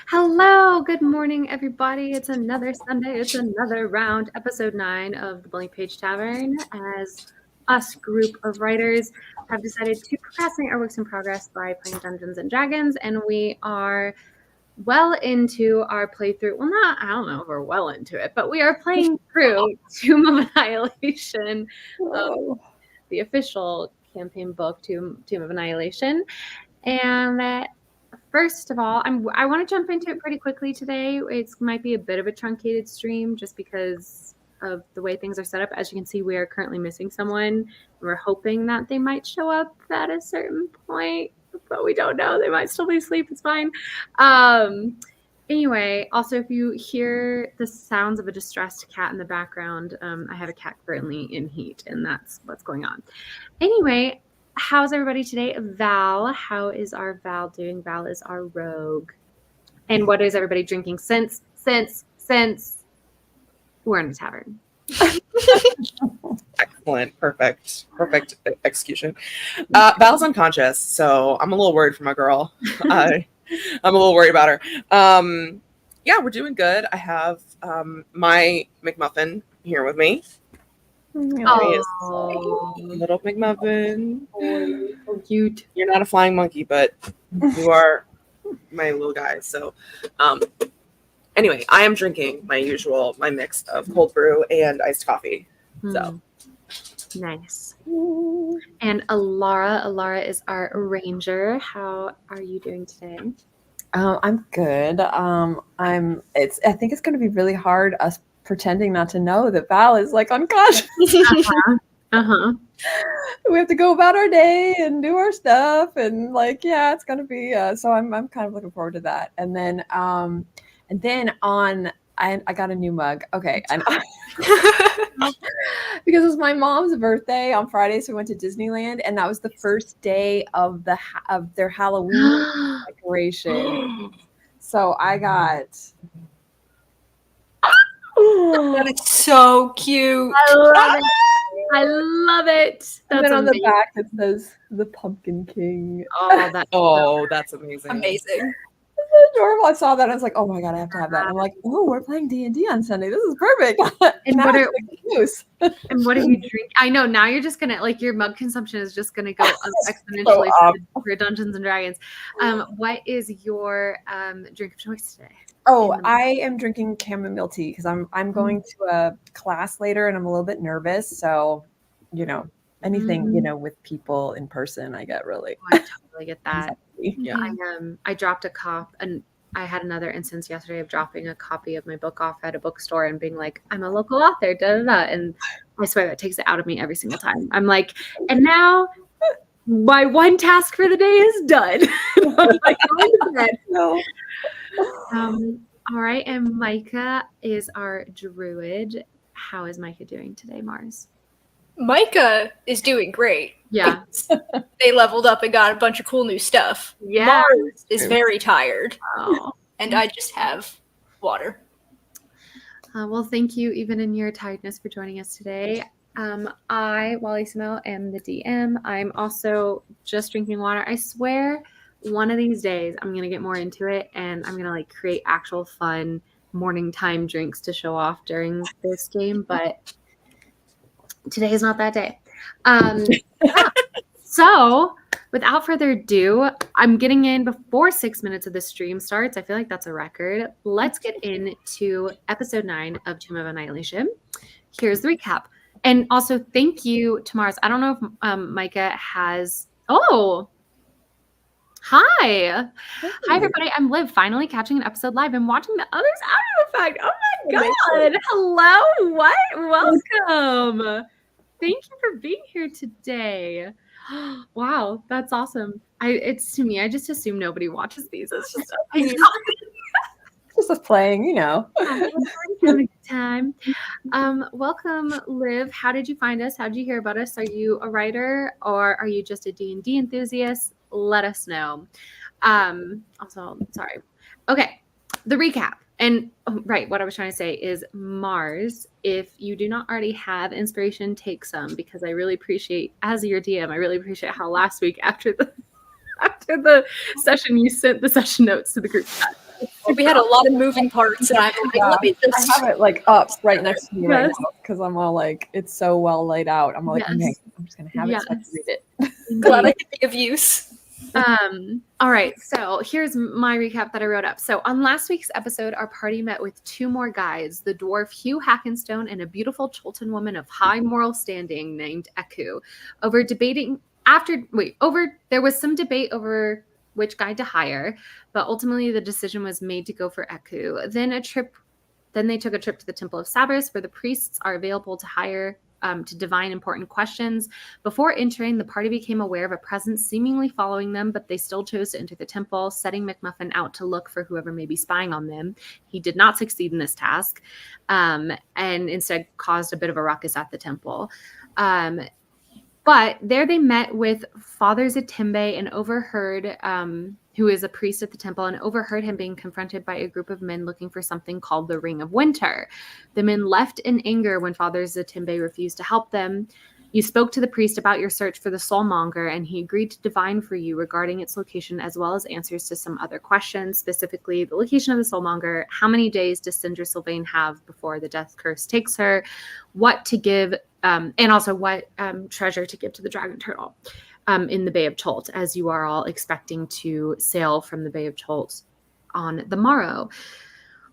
Hello, good morning, everybody. It's another Sunday. It's another round, episode 9 of the Blank Page Tavern. As us group of writers have decided to procrastinate our works in progress by playing Dungeons and Dragons, and we are well into our playthrough. Well, I don't know if we're well into it, but we are playing through Tomb of Annihilation, the official campaign book, Tomb of Annihilation. And first of all, I want to jump into it pretty quickly today. It might be a bit of a truncated stream just because of the way things are set up. As you can see, we are currently missing someone. We're hoping that they might show up at a certain point, but we don't know. They might still be asleep. It's fine. Anyway, also, if you hear the sounds of a distressed cat in the background, I have a cat currently in heat, and that's what's going on. Anyway, how's everybody today? Val, how is our Val doing? Val is our rogue. And what is everybody drinking since we're in the tavern? Excellent. Perfect execution. Val's unconscious, so I'm a little worried for my girl. I'm a little worried about her. Yeah, we're doing good. I have my McMuffin here with me. Oh, Little McMuffin. So cute. You're not a flying monkey, but you are my little guy. So anyway, I am drinking my mix of cold brew and iced coffee. So nice. And Alara is our ranger. How are you doing today? I'm good. I think it's going to be really hard us pretending not to know that Val is like unconscious. We have to go about our day and do our stuff, and it's going to be. So I'm kind of looking forward to that. And then I got a new mug. Okay, and because it's my mom's birthday on Friday, so we went to Disneyland, and that was the first day of their Halloween decoration. So I got. That is so cute. I love it. And then on the back it says the Pumpkin King. That's amazing. Amazing. It's adorable. I saw that and I was like, oh my god, I have to have that. And I'm like, oh, we're playing D&D on Sunday. This is perfect. And what are you drinking? I know now you're just gonna your mug consumption is just gonna go up exponentially for Dungeons and Dragons. What is your drink of choice today? Oh, I am drinking chamomile tea because I'm going to a class later and I'm a little bit nervous. So, anything with people in person, I get really. I totally get that. Yeah. I dropped a cop, and I had another instance yesterday of dropping a copy of my book off at a bookstore and being like, I'm a local author, and I swear that takes it out of me every single time. I'm like, and now my one task for the day is done. I'm like, going to bed. No. All right, and Micah is our druid. How is Micah doing today, Mars? Micah is doing great. Yeah. They leveled up and got a bunch of cool new stuff. Yeah. Mars is very tired. Oh. And I just have water. Well, thank you, even in your tiredness, for joining us today. I, Wally Samel, am the DM. I'm also just drinking water. I swear one of these days I'm going to get more into it, and I'm going to create actual fun morning time drinks to show off during this game, but today is not that day. So without further ado, I'm getting in before 6 minutes of the stream starts. I feel like that's a record. Let's get into episode 9 of Tomb of Annihilation. Here's the recap. And also thank you to Mars. I don't know if Micah has... Oh, hi. Hey. Hi, everybody. I'm Liv, finally catching an episode live and watching the others after the fact. Oh, my God. Hello. What? Welcome. Thank you for being here today. Wow, that's awesome. It's to me, I just assume nobody watches these. It's just just playing, having a good time. Welcome, Liv. How did you find us? How did you hear about us? Are you a writer or are you just a D&D enthusiast? Let us know. Also, sorry. Okay, the recap. And right, what I was trying to say is Mars, if you do not already have inspiration, take some, because I really appreciate, as your DM, I really appreciate how last week after the session, you sent the session notes to the group chat. We had a lot of moving parts, and I'm like, Yeah, let me I just. have it like up right next to me right Yes. now because I'm all like, it's so well laid out. I'm like, Yes. okay, I'm just gonna have it so I can Yes. read it. Glad I could be of use. All right, so here's my recap that I wrote up. So on last week's episode, our party met with two more guys, the dwarf Hugh Hackenstone and a beautiful Cholton woman of high moral standing named Eku. There was some debate over which guy to hire, but ultimately the decision was made to go for Eku. Then they took a trip to the Temple of Sabras, where the priests are available to hire to divine important questions. Before entering, the party became aware of a presence seemingly following them, but they still chose to enter the temple, setting McMuffin out to look for whoever may be spying on them. He did not succeed in this task, and instead caused a bit of a ruckus at the temple. But there they met with Father Zatimbe and overheard, who is a priest at the temple, and overheard him being confronted by a group of men looking for something called the Ring of Winter. The men left in anger when Father Zatimbe refused to help them. You spoke to the priest about your search for the soulmonger, and he agreed to divine for you regarding its location, as well as answers to some other questions, specifically the location of the soulmonger, how many days does Sindra Sylvain have before the death curse takes her, what to give, and also what treasure to give to the dragon turtle in the Bay of Cholt, as you are all expecting to sail from the Bay of Cholt on the morrow.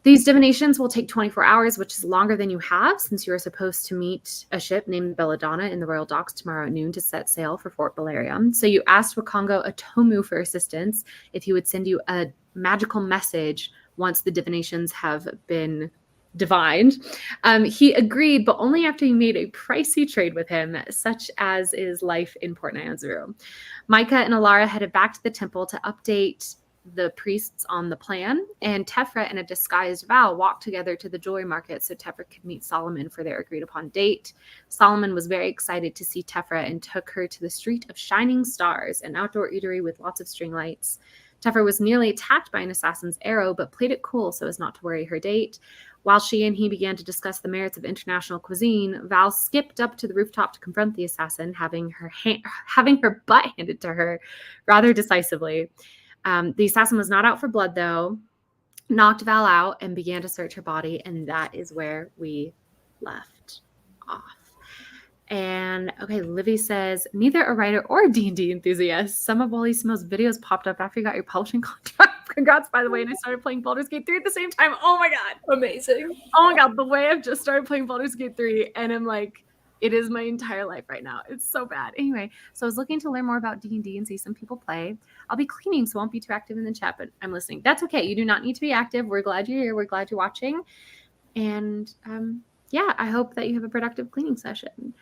These divinations will take 24 hours, which is longer than you have, since you are supposed to meet a ship named Belladonna in the Royal Docks tomorrow at noon to set sail for Fort Valerium. So you asked Wakongo Atomu for assistance, if he would send you a magical message once the divinations have been divined. He agreed, but only after you made a pricey trade with him, such as is life in Port Nyanzaru. Micah and Alara headed back to the temple to update the priests on the plan, and Tefra and a disguised Val walked together to the jewelry market so Tefra could meet Solomon for their agreed upon date. Solomon was very excited to see Tefra and took her to the Street of Shining Stars, an outdoor eatery with lots of string lights. Tefra was nearly attacked by an assassin's arrow, but played it cool so as not to worry her date. While she and he began to discuss the merits of international cuisine, Val skipped up to the rooftop to confront the assassin, having her butt handed to her rather decisively. The assassin was not out for blood, though, knocked Val out, and began to search her body, and that is where we left off. And okay, Livy says, neither a writer or a D&D enthusiast. Some of Wally-Simo's videos popped up after you got your publishing contract. Congrats, by the way, and I started playing Baldur's Gate 3 at the same time. Oh my god. Amazing. Oh my god, the way I've just started playing Baldur's Gate 3, and I'm like, it is my entire life right now. It's so bad. Anyway, so I was looking to learn more about D&D and see some people play. I'll be cleaning, so I won't be too active in the chat, but I'm listening. That's okay. You do not need to be active. We're glad you're here. We're glad you're watching. And yeah, I hope that you have a productive cleaning session.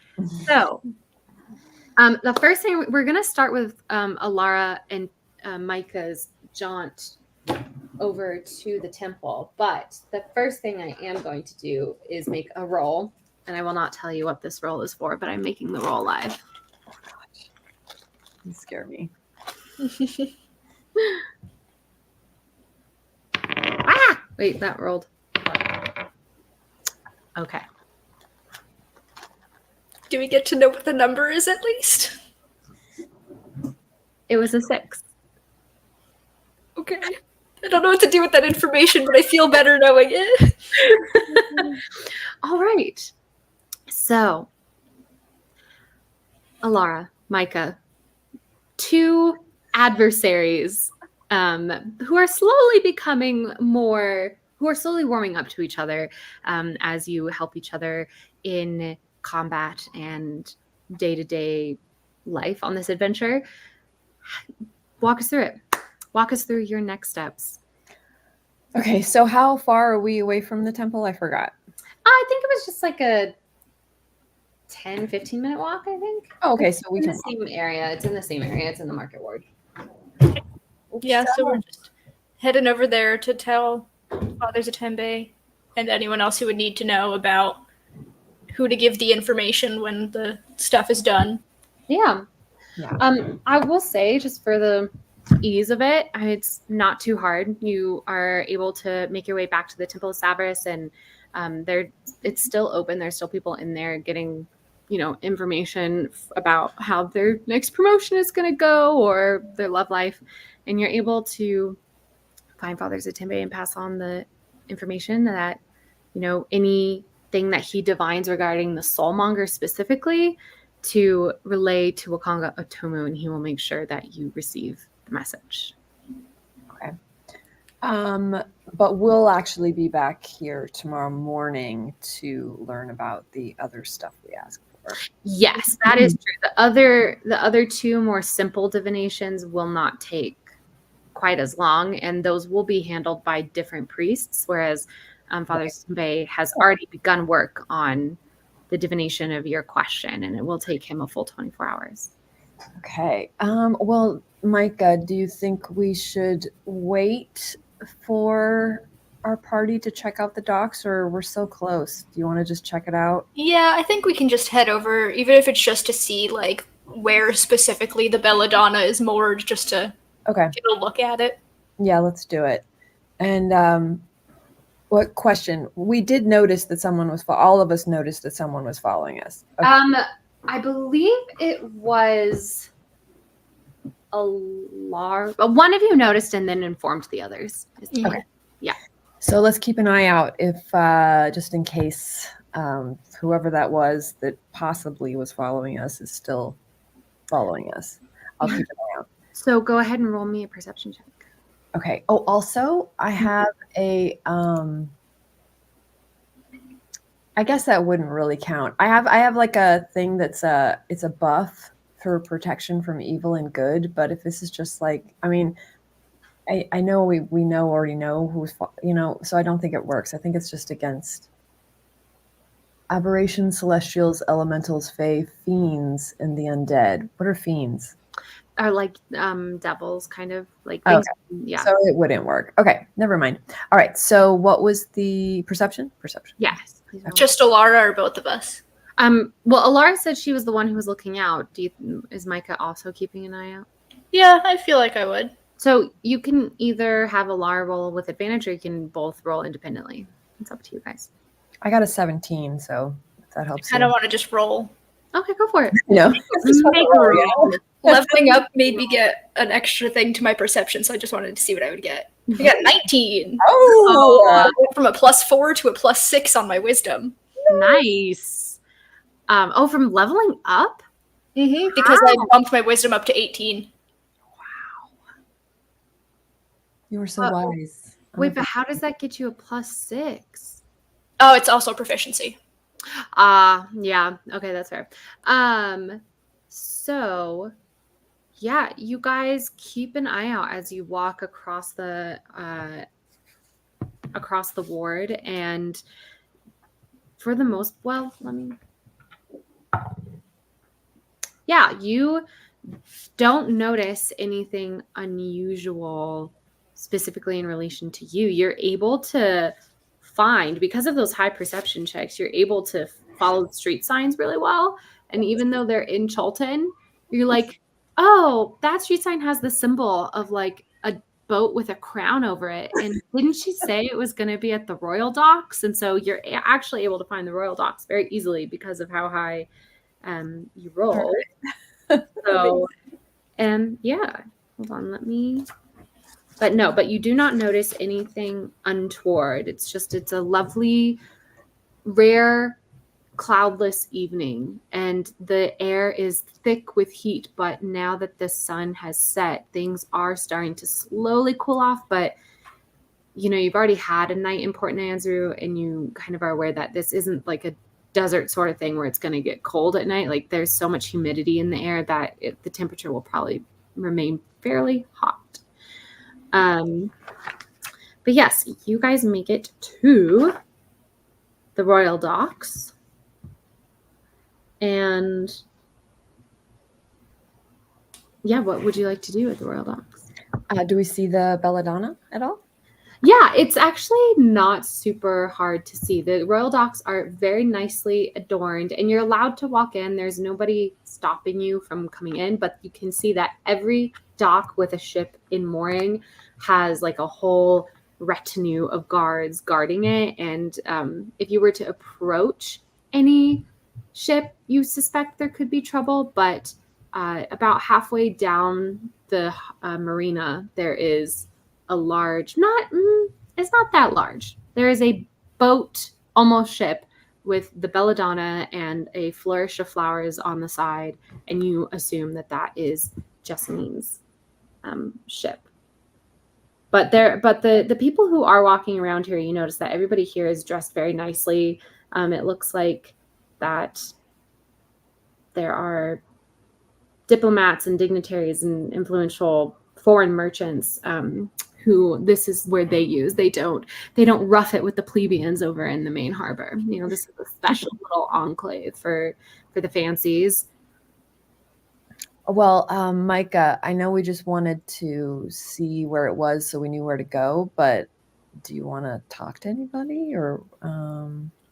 So the first thing, we're going to start with Alara and Micah's jaunt over to the temple. But the first thing I am going to do is make a roll. And I will not tell you what this roll is for, but I'm making the roll live. Oh, gosh. You scare me. Ah! Wait, that rolled. Okay. Do we get to know what the number is at least? It was a 6. Okay. I don't know what to do with that information, but I feel better knowing it. All right. So, Alara, Micah, two adversaries who are slowly warming up to each other as you help each other in combat and day-to-day life on this adventure. Walk us through it. Walk us through your next steps. Okay, so how far are we away from the temple? I forgot. I think it was just like a 10-15 minute walk, I think. Oh, okay, so we in can the same area. It's in the same area. It's in the market ward. Yeah, so we're just heading over there to tell Father Zatembe and anyone else who would need to know about who to give the information when the stuff is done. Yeah. Yeah. I will say, just for the ease of it, it's not too hard. You are able to make your way back to the Temple of Sabras, and it's still open. There's still people in there getting, information about how their next promotion is going to go or their love life, and you're able to find Father Zatembe and pass on the information that, anything that he divines regarding the soulmonger specifically to relay to Wakanga Otomo, and he will make sure that you receive the message. Okay. But we'll actually be back here tomorrow morning to learn about the other stuff we asked for. Yes, that is true. The other two more simple divinations will not take quite as long, and those will be handled by different priests, whereas Father Zatembe has already begun work on the divination of your question, and it will take him a full 24 hours. Okay. Well, Micah, do you think we should wait for our party to check out the docks, or we're so close? Do you want to just check it out? Yeah, I think we can just head over, even if it's just to see like where specifically the Belladonna is moored, just to Okay. get a look at it. Yeah, let's do it. And what question? We did notice that all of us noticed that someone was following us. Okay. I believe it was one of you noticed and then informed the others. Okay. Yeah. So let's keep an eye out if just in case whoever that was that possibly was following us is still following us. I'll keep an eye out. So go ahead and roll me a perception check. Okay. Oh, also I have a I guess that wouldn't really count. I have like a thing that's it's a buff for protection from evil and good, but if this is just like, I mean, I know we already know who's, so I don't think it works. I think it's just against aberrations, celestials, elementals, fae, fiends, and the undead. What are fiends? Are like devils, kind of like things. Okay. Yeah. So it wouldn't work. Okay, never mind. All right. So what was the perception? Perception. Yes. Just Alara or both of us? Well, Alara said she was the one who was looking out. Is Micah also keeping an eye out? Yeah, I feel like I would. So you can either have Alara roll with advantage, or you can both roll independently. It's up to you guys. I got a 17, so if that helps. I don't want to just roll. Okay, go for it. No. Leveling up made me get an extra thing to my perception, so I just wanted to see what I would get. I got 19. Oh! From a +4 to a +6 on my wisdom. Nice. From leveling up? Mm-hmm, because I bumped my wisdom up to 18. Wow. You were so wise. Wait, but how does that get you a +6? Oh, it's also proficiency. Yeah. Okay, that's fair. So yeah, you guys keep an eye out as you walk across the ward, and for the most, you don't notice anything unusual specifically in relation to you. You're able to find, because of those high perception checks, you're able to follow the street signs really well. And even though they're in Chulton, you're like, oh, that street sign has the symbol of like a boat with a crown over it. And didn't she say it was going to be at the Royal Docks? And so you're actually able to find the Royal Docks very easily because of how high you roll. So, yeah, hold on, but you do not notice anything untoward. It's a lovely, rare, cloudless evening, and the air is thick with heat. But now that the sun has set, things are starting to slowly cool off. But you've already had a night in Port Nanzru, and you kind of are aware that this isn't like a desert sort of thing where it's going to get cold at night. Like, there's so much humidity in the air that the temperature will probably remain fairly hot. But yes, you guys make it to the Royal Docks. And yeah, what would you like to do at the Royal Docks? Do we see the Belladonna at all? Yeah, it's actually not super hard to see. The Royal Docks are very nicely adorned, and you're allowed to walk in. There's nobody stopping you from coming in, but you can see that every dock with a ship in mooring has like a whole retinue of guards guarding it. And if you were to approach any ship, you suspect there could be trouble, but about halfway down the marina, there is a large, it's not that large. There is a boat, almost ship, with the belladonna and a flourish of flowers on the side, and you assume that is Jessamine's ship. But the people who are walking around here, you notice that everybody here is dressed very nicely. It looks like that there are diplomats and dignitaries and influential foreign merchants who this is where they use. They don't rough it with the plebeians over in the main harbor. This is a special little enclave for the fancies. Well, Micah, I know we just wanted to see where it was so we knew where to go, but do you want to talk to anybody or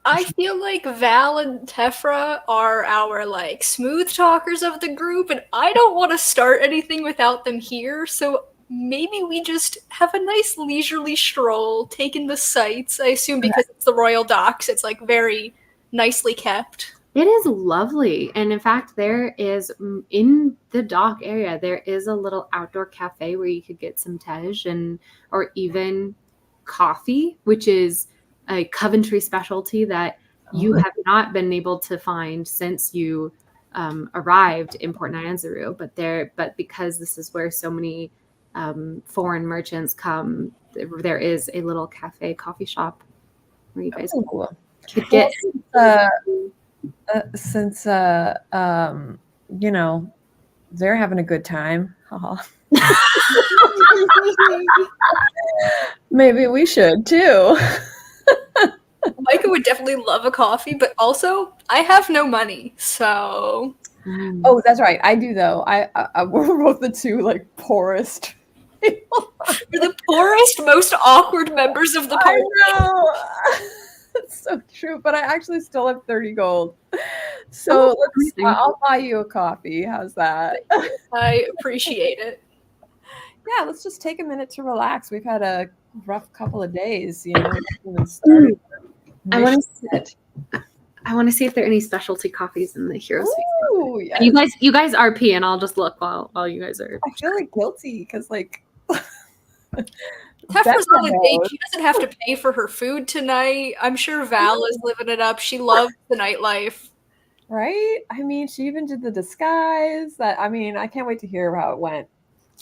I feel like Val and Tefra are our smooth talkers of the group, and I don't want to start anything without them here, so maybe we just have a nice leisurely stroll, take in the sights. I assume because it's the Royal Docks, it's very nicely kept. It is lovely. And in fact, there is, in the dock area, there is a little outdoor cafe where you could get some tej or even coffee, which is a Coventry specialty that you have not been able to find since you arrived in Port Nyanzaru. But because this is where so many foreign merchants come, there is a little coffee shop where you guys could get. Since they're having a good time, maybe we should too. Micah would definitely love a coffee, but also I have no money, so. Oh, that's right. I do though. We're both the two poorest people. We're the poorest, most awkward members of the party. I know. That's so true, but I actually still have 30 gold. So I'll buy you a coffee. How's that? I appreciate it. Yeah, let's just take a minute to relax. We've had a rough couple of days, I want to see if there are any specialty coffees in the Hero Suite. Ooh, yes. You guys RP, and I'll just look while you guys are. I feel guilty because Tefra's on a date. She doesn't have to pay for her food tonight. I'm sure Val is living it up. She loves the nightlife. Right? I mean, she even did the disguise. I can't wait to hear how it went.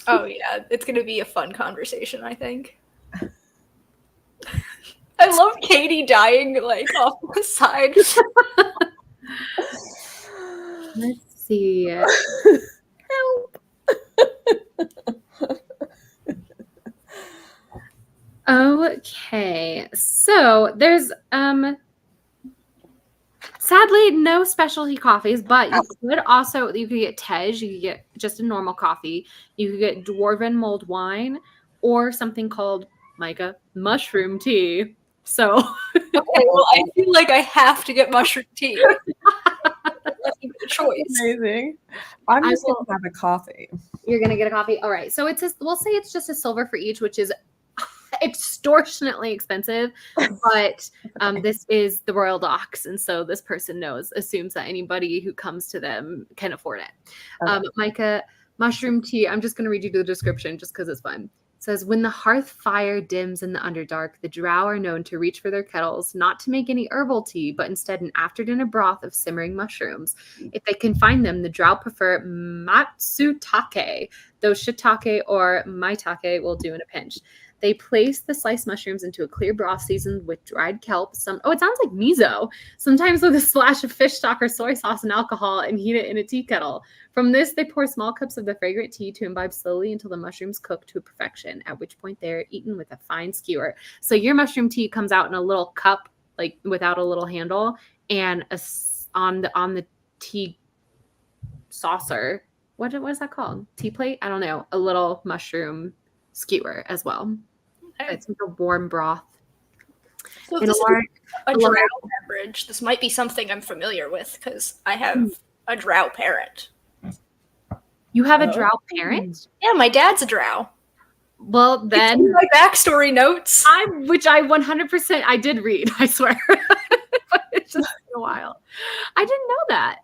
Oh, yeah. It's going to be a fun conversation, I think. I love Katie dying, off the side. Let's see. Help. Okay. So there's sadly no specialty coffees, but you could get tej, you could get just a normal coffee, you could get dwarven mulled wine, or something called Micah mushroom tea. So okay, well, I feel like I have to get mushroom tea. That's a choice. Amazing. I'm just gonna have a coffee. You're gonna get a coffee. All right. So we'll say it's just a silver for each, which is extortionately expensive, but this is the Royal Docks, and so this person assumes that anybody who comes to them can afford it. Okay. Micah, mushroom tea. I'm just gonna read you the description just because it's fun. It says, when the hearth fire dims in the underdark, the drow are known to reach for their kettles, not to make any herbal tea, but instead an after-dinner broth of simmering mushrooms. If they can find them, the drow prefer matsutake, though shiitake or maitake will do in a pinch. They place the sliced mushrooms into a clear broth seasoned with dried kelp. It sounds like miso. Sometimes with a splash of fish stock or soy sauce and alcohol, and heat it in a tea kettle. From this, they pour small cups of the fragrant tea to imbibe slowly until the mushrooms cook to perfection, at which point they are eaten with a fine skewer. So your mushroom tea comes out in a little cup, without a little handle, and on the tea saucer. What is that called? Tea plate? I don't know. A little mushroom skewer as well. It's like a warm broth. So this is a drow beverage. This might be something I'm familiar with because I have a drow parent. You have a drow parent? Yeah, my dad's a drow. Well, then my backstory notes, which I 100% I did read. I swear, but it's just been a while. I didn't know that.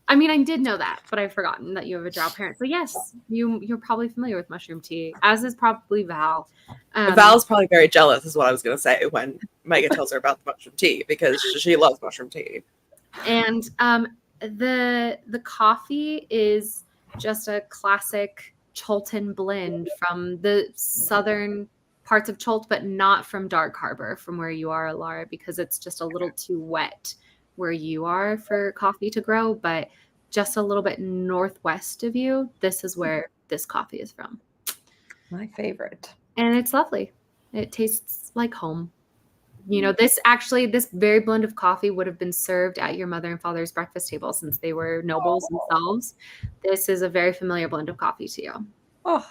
I mean, I did know that, but I've forgotten that you have a drought parent. So yes, you're probably familiar with mushroom tea, as is probably Val. Val's probably very jealous, is what I was going to say when Micah tells her about the mushroom tea, because she loves mushroom tea. And the coffee is just a classic Chulton blend from the southern parts of Chult, but not from Dark Harbor, from where you are, Laura, because it's just a little too wet where you are for coffee to grow. But just a little bit northwest of you, this is where this coffee is from. My favorite. And it's lovely. It tastes like home. You know, this very blend of coffee would have been served at your mother and father's breakfast table since they were nobles themselves. This is a very familiar blend of coffee to you. Oh,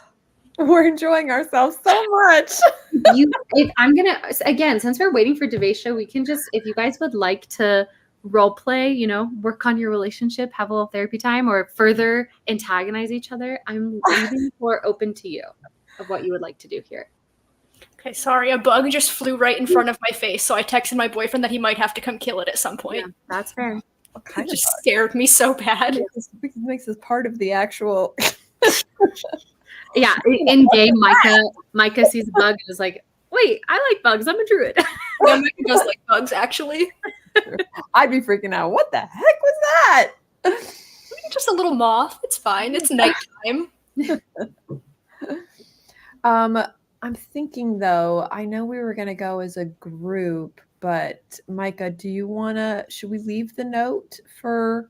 we're enjoying ourselves so much. Since we're waiting for Devesha, we can just, if you guys would like to role play, you know, work on your relationship, have a little therapy time, or further antagonize each other, I'm leaving the floor open to you of what you would like to do here. Okay, sorry, a bug just flew right in front of my face, so I texted my boyfriend that he might have to come kill it at some point. Yeah, that's fair. It just scared me so bad. It makes this part of the actual. Yeah, in game, Micah sees a bug and is like, "Wait, I like bugs. I'm a druid." Yeah, Micah does like bugs, actually. I'd be freaking out. What the heck was that? Just a little moth. It's fine. It's nighttime. I'm thinking though, I know we were going to go as a group, but Micah, should we leave the note for,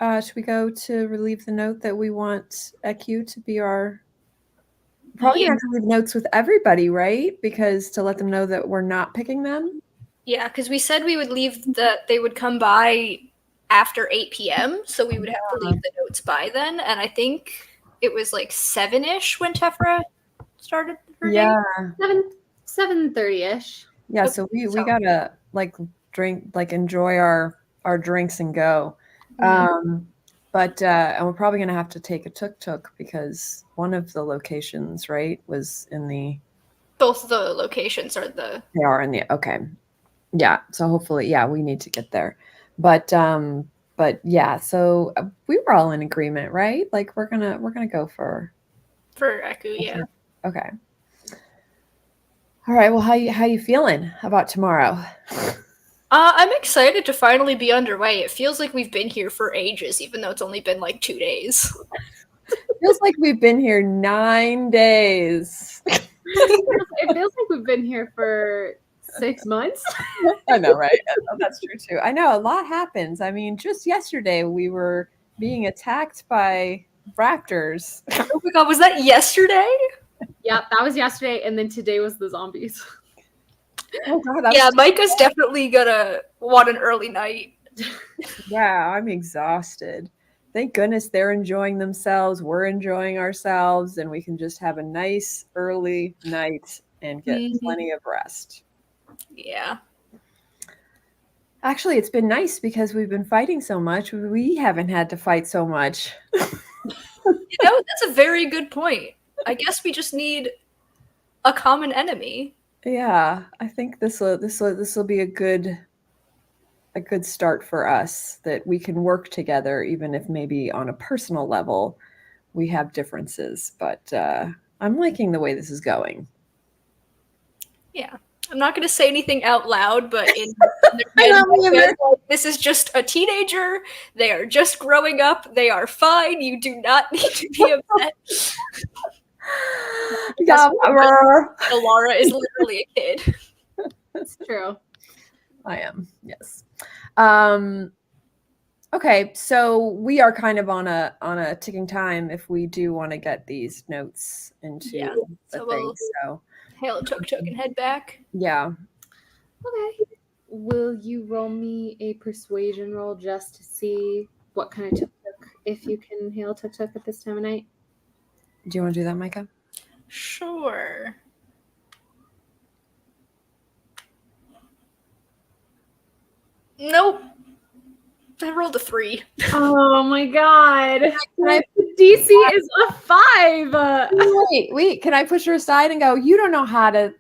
should we go to relieve the note that we want EQ to be our, probably have to leave notes with everybody, right? Because to let them know that we're not picking them. Yeah, because we said we would leave that they would come by after 8 p.m., so we would have to leave the notes by then, and I think it was like 7-ish when Tefra started her day. 7:30ish. Yeah, so we gotta enjoy our drinks and go. And we're probably gonna have to take a tuk-tuk because one of the locations, right, was in the. Both the locations are the. They are in the okay. Yeah, so hopefully, we need to get there, but yeah, so we were all in agreement, right? Like we're gonna go for Eku, yeah. Okay. All right. Well, how you feeling about tomorrow? I'm excited to finally be underway. It feels like we've been here for ages, even though it's only been like 2 days. Feels like we've been here 9 days. It feels like we've been here for 6 months. I know, right? That's true too. I know a lot happens. I mean, just yesterday we were being attacked by raptors. Oh my god, was that yesterday? Yeah, that was yesterday, and then today was the zombies. Oh god, yeah, Micah's definitely gonna want an early night. Yeah, I'm exhausted. Thank goodness they're enjoying themselves. We're enjoying ourselves, and we can just have a nice early night and get plenty of rest. Yeah. Actually, it's been nice because we've been fighting so much. We haven't had to fight so much. That's a very good point. I guess we just need a common enemy. Yeah, I think this will be a good start for us, that we can work together, even if maybe on a personal level we have differences. But I'm liking the way this is going. Yeah, I'm not going to say anything out loud, but this is just a teenager. They are just growing up. They are fine. You do not need to be upset. Laura is literally a kid. That's true. I am, yes. Okay, so we are kind of on a ticking time if we do want to get these notes into the thing. So hail a tuk-tuk and head back. Yeah. Okay. Will you roll me a persuasion roll just to see what kind of tuk-tuk, if you can hail tuk-tuk at this time of night? Do you want to do that, Micah? Sure. Nope. I rolled a 3. Oh my god. DC is a 5. Wait. Can I push her aside and go, you don't know how to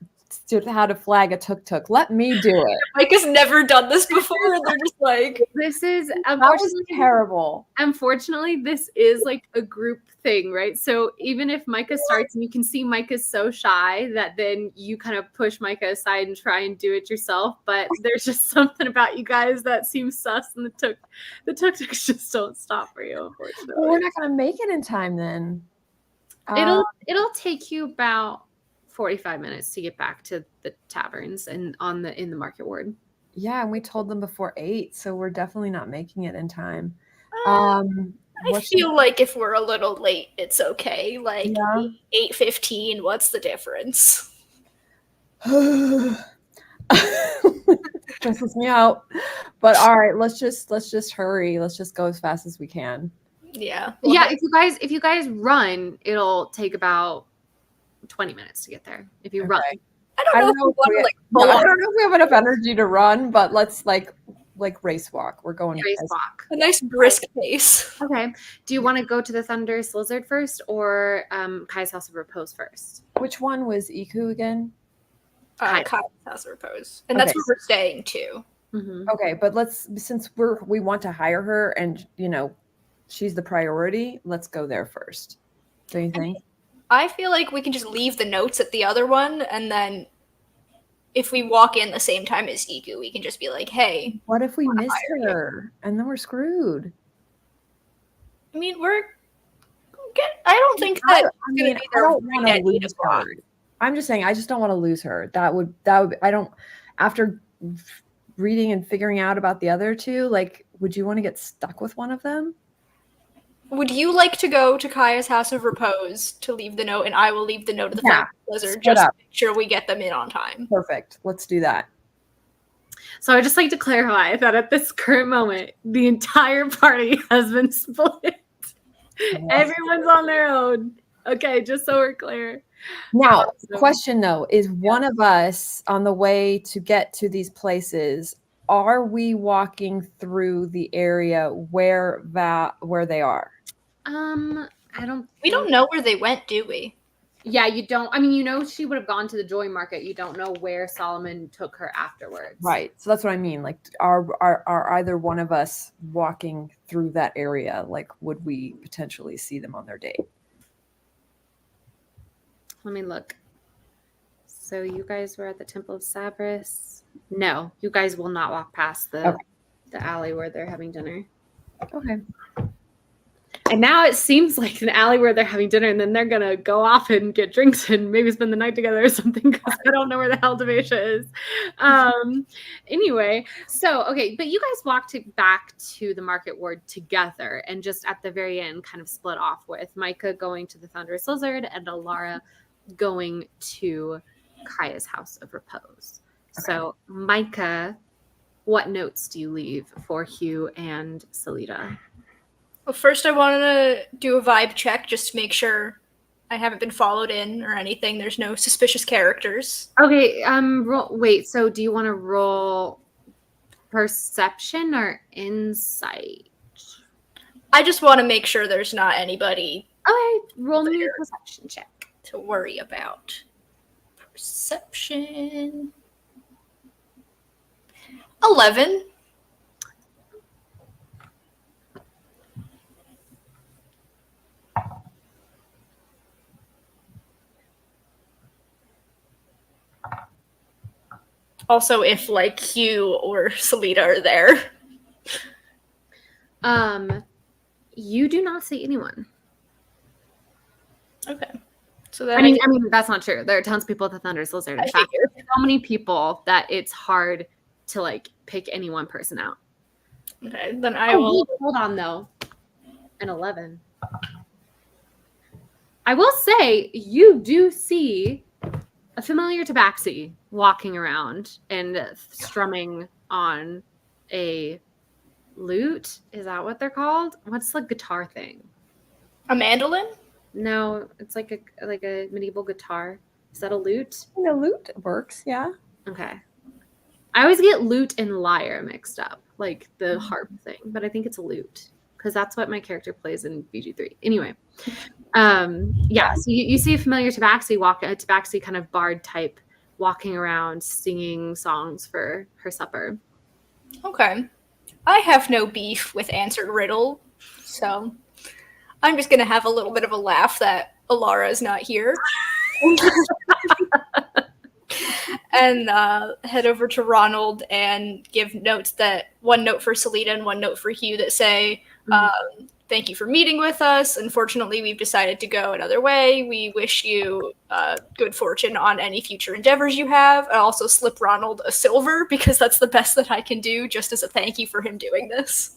how to flag a tuk-tuk. Let me do it. Micah's never done this before, and they're just like, This is That was unfortunately terrible. Unfortunately, this is like a group thing, right? So even if Micah starts and you can see Micah's so shy that then you kind of push Micah aside and try and do it yourself. But there's just something about you guys that seems sus, and the tuk-tuks just don't stop for you, unfortunately. Well, we're not going to make it in time then. It'll take you about 45 minutes to get back to the taverns and in the market ward. Yeah, and we told them before 8, so we're definitely not making it in time. I feel like if we're a little late, it's okay. Like 8:15, what's the difference? Stresses me out. But all right, let's just hurry. Let's just go as fast as we can. Yeah. Yeah, if you guys run, it'll take about 20 minutes to get there. If you run. I don't know if we have enough energy to run, but let's like race walk. We're going race walk. A nice brisk pace. Okay. Do you want to go to the Thunderous Lizard first or Kai's House of Repose first? Which one was Iku again? Kai's House of Repose. And that's where we're staying too. Mm-hmm. Okay, but since we want to hire her and she's the priority, let's go there first. Don't you think? I feel like we can just leave the notes at the other one, and then if we walk in the same time as Iku, we can just be like, hey. What if we miss her? And then we're screwed. I mean, I don't think that I don't want to lose her. I'm just saying, I just don't want to lose her. That would after reading and figuring out about the other two, like, would you want to get stuck with one of them? Would you like to go to Kaya's House of Repose to leave the note, and I will leave the note to the Thunderous Lizard just to make sure we get them in on time? Perfect. Let's do that. So I'd just like to clarify that at this current moment, the entire party has been split. Yes. Everyone's on their own. Okay, just so we're clear. Now, question though, is one of us on the way to get to these places, are we walking through the area where they are? We don't know where they went, do we? Yeah, you don't. I mean, she would have gone to the Joy Market. You don't know where Solomon took her afterwards. Right. So that's what I mean. Like, are either one of us walking through that area? Like, would we potentially see them on their date? Let me look. So you guys were at the Temple of Sabris. No, you guys will not walk past the alley where they're having dinner. Okay. And now it seems like an alley where they're having dinner, and then they're going to go off and get drinks and maybe spend the night together or something, because I don't know where the hell Devasia is. Anyway, but you guys walked back to the market ward together, and just at the very end kind of split off, with Micah going to the Thunderous Lizard and Alara going to Kaya's House of Repose. Okay. So, Micah, what notes do you leave for Hugh and Salida? Well, first I wanted to do a vibe check just to make sure I haven't been followed in or anything. There's no suspicious characters. Okay, wait, so do you want to roll perception or insight? I just want to make sure there's not anybody. Okay, roll me a perception check. To worry about. Perception. 11. Also, if Hugh or Salida are there. You do not see anyone. Okay. So that I mean, that's not true. There are tons of people at the Thunderous Lizard. In fact, there's so many people that it's hard to pick any one person out. Okay, then I will. Hold on, though. An 11. I will say you do see a familiar tabaxi walking around and strumming on a lute. Is that what they're called? What's the guitar thing? A mandolin? No, it's like a medieval guitar. Is that a lute? The lute works, yeah. Okay. I always get lute and lyre mixed up, like the harp thing, but I think it's a lute because that's what my character plays in BG3. Anyway, so you see a familiar tabaxi kind of bard type walking around singing songs for her supper. Okay. I have no beef with answered riddle, so I'm just going to have a little bit of a laugh that Alara is not here. And head over to Ronald and give notes that one note for Selena and one note for Hugh that say, thank you for meeting with us. Unfortunately, we've decided to go another way. We wish you good fortune on any future endeavors you have. I also slip Ronald a silver because that's the best that I can do just as a thank you for him doing this.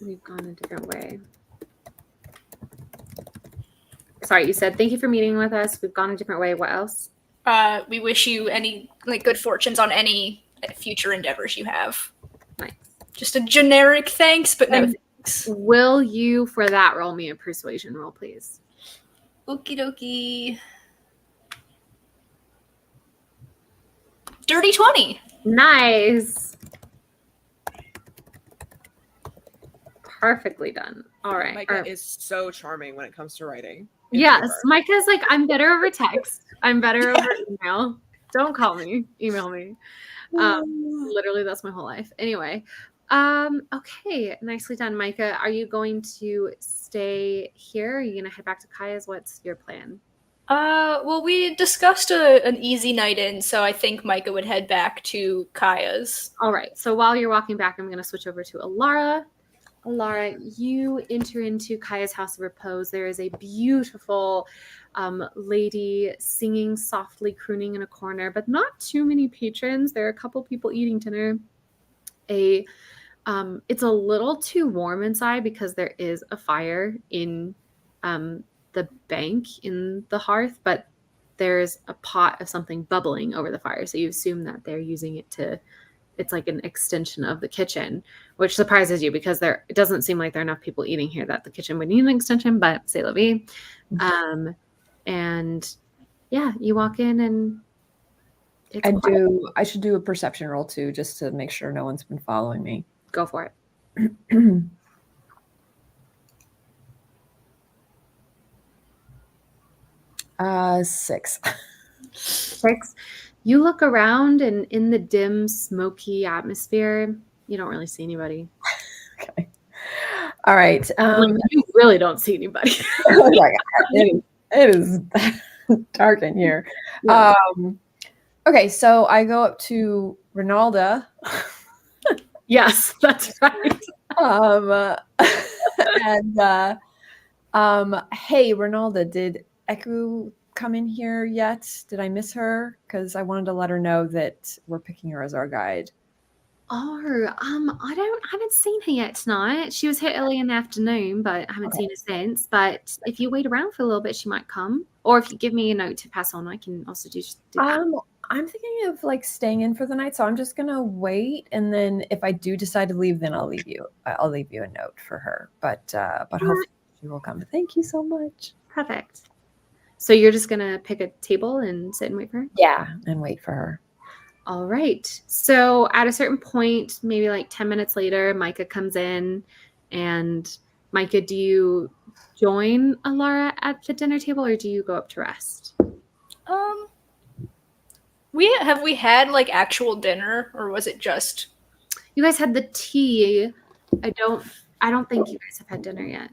We've gone a different way. Sorry, you said thank you for meeting with us. We've gone a different way. What else? We wish you any good fortunes on any future endeavors you have. Nice. Just a generic thanks, but no And thanks. Will you, for that, roll me a persuasion roll, please? Okie dokie. Dirty 20. Nice. Perfectly done. All right. Micah is so charming when it comes to writing. Yes, Micah's like, I'm better over text. I'm better over email. Don't call me. Email me. Literally, that's my whole life. Anyway, okay, nicely done, Micah. Are you going to stay here? Are you going to head back to Kaya's? What's your plan? Well, we discussed an easy night in, so I think Micah would head back to Kaya's. All right, so while you're walking back, I'm going to switch over to Alara. Alara, you enter into Kaya's house of repose. There is a beautiful lady singing softly, crooning in a corner, but not too many patrons. There are a couple people eating dinner. It's a little too warm inside because there is a fire in the bank in the hearth, but there's a pot of something bubbling over the fire. So you assume that they're using it it's like an extension of the kitchen, which surprises you because it doesn't seem like there are enough people eating here that the kitchen would need an extension, but c'est la vie. And yeah, you walk in and it's quiet. I should do a perception roll too, just to make sure no one's been following me. Go for it. 6. 6. You look around, and in the dim, smoky atmosphere, you don't really see anybody. Okay. All right. You really don't see anybody. it is dark in here. Yeah. Okay, so I go up to Ronalda. Yes, that's right. Hey, Ronalda, did Eku come in here yet? Did I miss her? Because I wanted to let her know that we're picking her as our guide. Oh, I haven't seen her yet tonight. She was here early in the afternoon, but I haven't seen her since. But if you wait around for a little bit, she might come. Or if you give me a note to pass on, I can also do that. I'm thinking of staying in for the night, so I'm just gonna wait, and then if I do decide to leave, then I'll leave you a note for her. But hopefully she will come. Thank you so much. Perfect. So you're just going to pick a table and sit and wait for her? Yeah, and wait for her. All right. So at a certain point, maybe 10 minutes later, Micah comes in. And Micah, do you join Alara at the dinner table or do you go up to rest? Have we had actual dinner, or was it just... You guys had the tea. I don't think you guys have had dinner yet.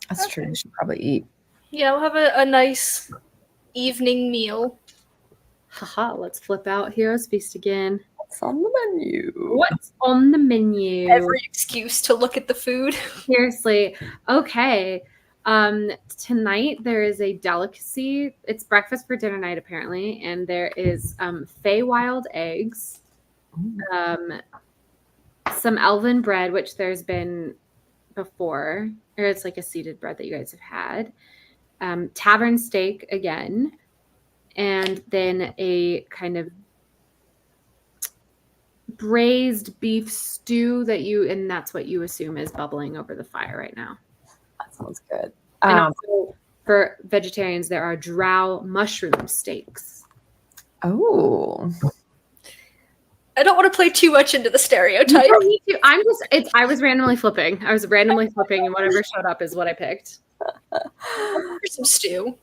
That's true. We should probably eat. Yeah, we'll have a nice evening meal. Haha, let's flip out Heroes Feast again. What's on the menu? What's on the menu? Every excuse to look at the food. Seriously. Okay. Tonight there is a delicacy. It's breakfast for dinner night, apparently. And there is Feywild eggs, some elven bread, which there's been before. Or it's like a seeded bread that you guys have had. Tavern steak again, and then a kind of braised beef stew and that's what you assume is bubbling over the fire right now. That sounds good. And also for vegetarians, there are drow mushroom steaks. Oh. I don't want to play too much into the stereotype. No, me too. I was randomly flipping. And whatever showed up is what I picked. Some stew.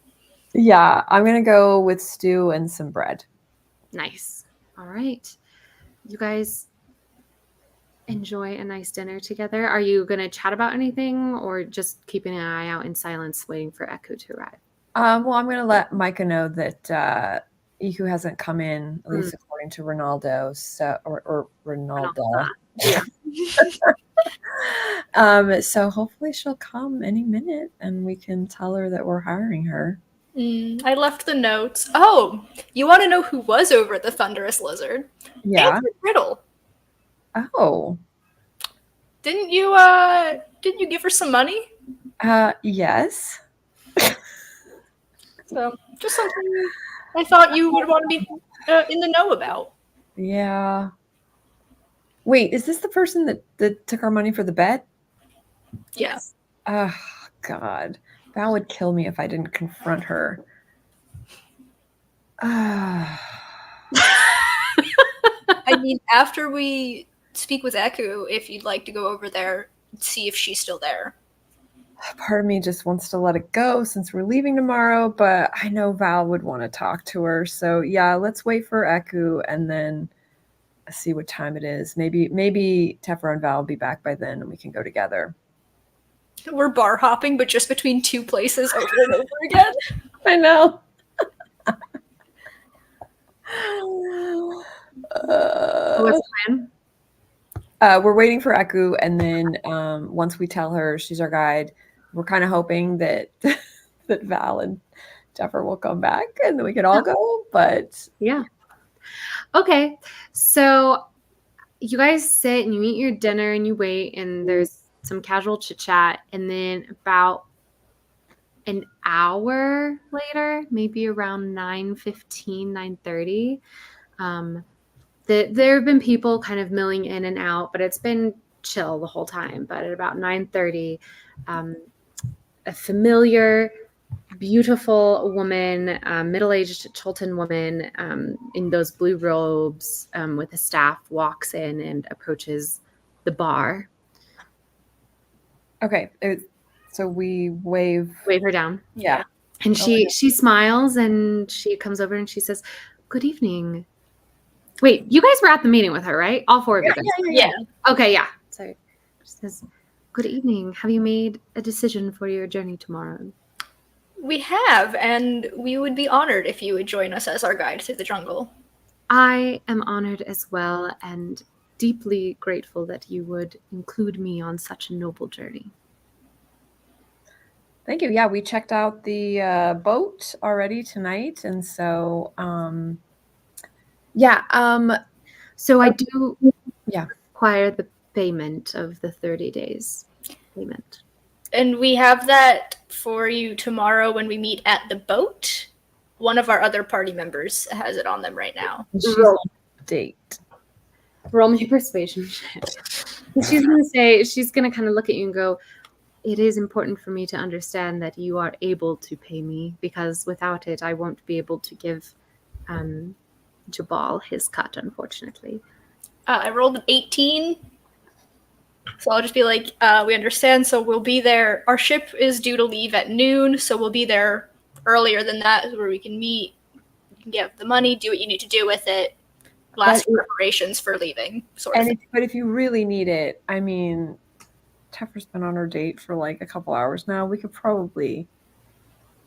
Yeah, I'm gonna go with stew and some bread. Nice. All right. You guys enjoy a nice dinner together. Are you going to chat about anything or just keeping an eye out in silence waiting for Echo to arrive? Well, I'm gonna let Micah know that Iku hasn't come in, at least according to Ronaldo. So or Ronaldo. Yeah. So hopefully she'll come any minute and we can tell her that we're hiring her. I left the notes. Oh, you want to know who was over at the Thunderous Lizard? Yeah. Answer Riddle. Oh. Didn't you give her some money? Yes. So just something I thought you would want to be in the know about. Yeah. Wait, is this the person that took our money for the bet? Yes. Oh God. That would kill me if I didn't confront her. I mean, after we speak with Eku, if you'd like to go over there, see if she's still there. Part of me just wants to let it go since we're leaving tomorrow, but I know Val would want to talk to her. So yeah, let's wait for Eku and then see what time it is. Maybe Tefra and Val will be back by then and we can go together. We're bar hopping, but just between two places over and over again. I know. What's the plan? We're waiting for Eku, and then once we tell her she's our guide, we're kind of hoping that that Val and Jeffer will come back, and then we can all go. But yeah. Okay, so you guys sit and you eat your dinner and you wait, and there's some casual chit chat, and then about an hour later, maybe around 9:15, 9:30, there have been people kind of milling in and out, but it's been chill the whole time. But at about 9:30, a familiar, beautiful woman, middle-aged Chilton woman in those blue robes with a staff walks in and approaches the bar. okay, so we wave her down. Yeah. And she smiles and she comes over and she says, "Good evening." Wait, you guys were at the meeting with her, right? All four of you guys. Yeah. Okay, yeah. Sorry. She says, "Good evening. Have you made a decision for your journey tomorrow?" We have, and we would be honored if you would join us as our guide through the jungle. I am honored as well and deeply grateful that you would include me on such a noble journey. Thank you. Yeah, we checked out the boat already tonight, and so so I do Yeah. require the payment of the 30 days payment. And we have that for you tomorrow when we meet at the boat. One of our other party members has it on them right now. She's on a date. Roll me persuasion check. She's gonna kind of look at you and go, "It is important for me to understand that you are able to pay me, because without it, I won't be able to give Jabal his cut, unfortunately." I rolled an 18. So I'll just be like, we understand, so we'll be there. Our ship is due to leave at noon, so we'll be there earlier than that where we can meet. You can get the money, do what you need to do with it. Last preparations for leaving, sort of. But if you really need it, I mean, Tefra's been on her date for like a couple hours now. We could probably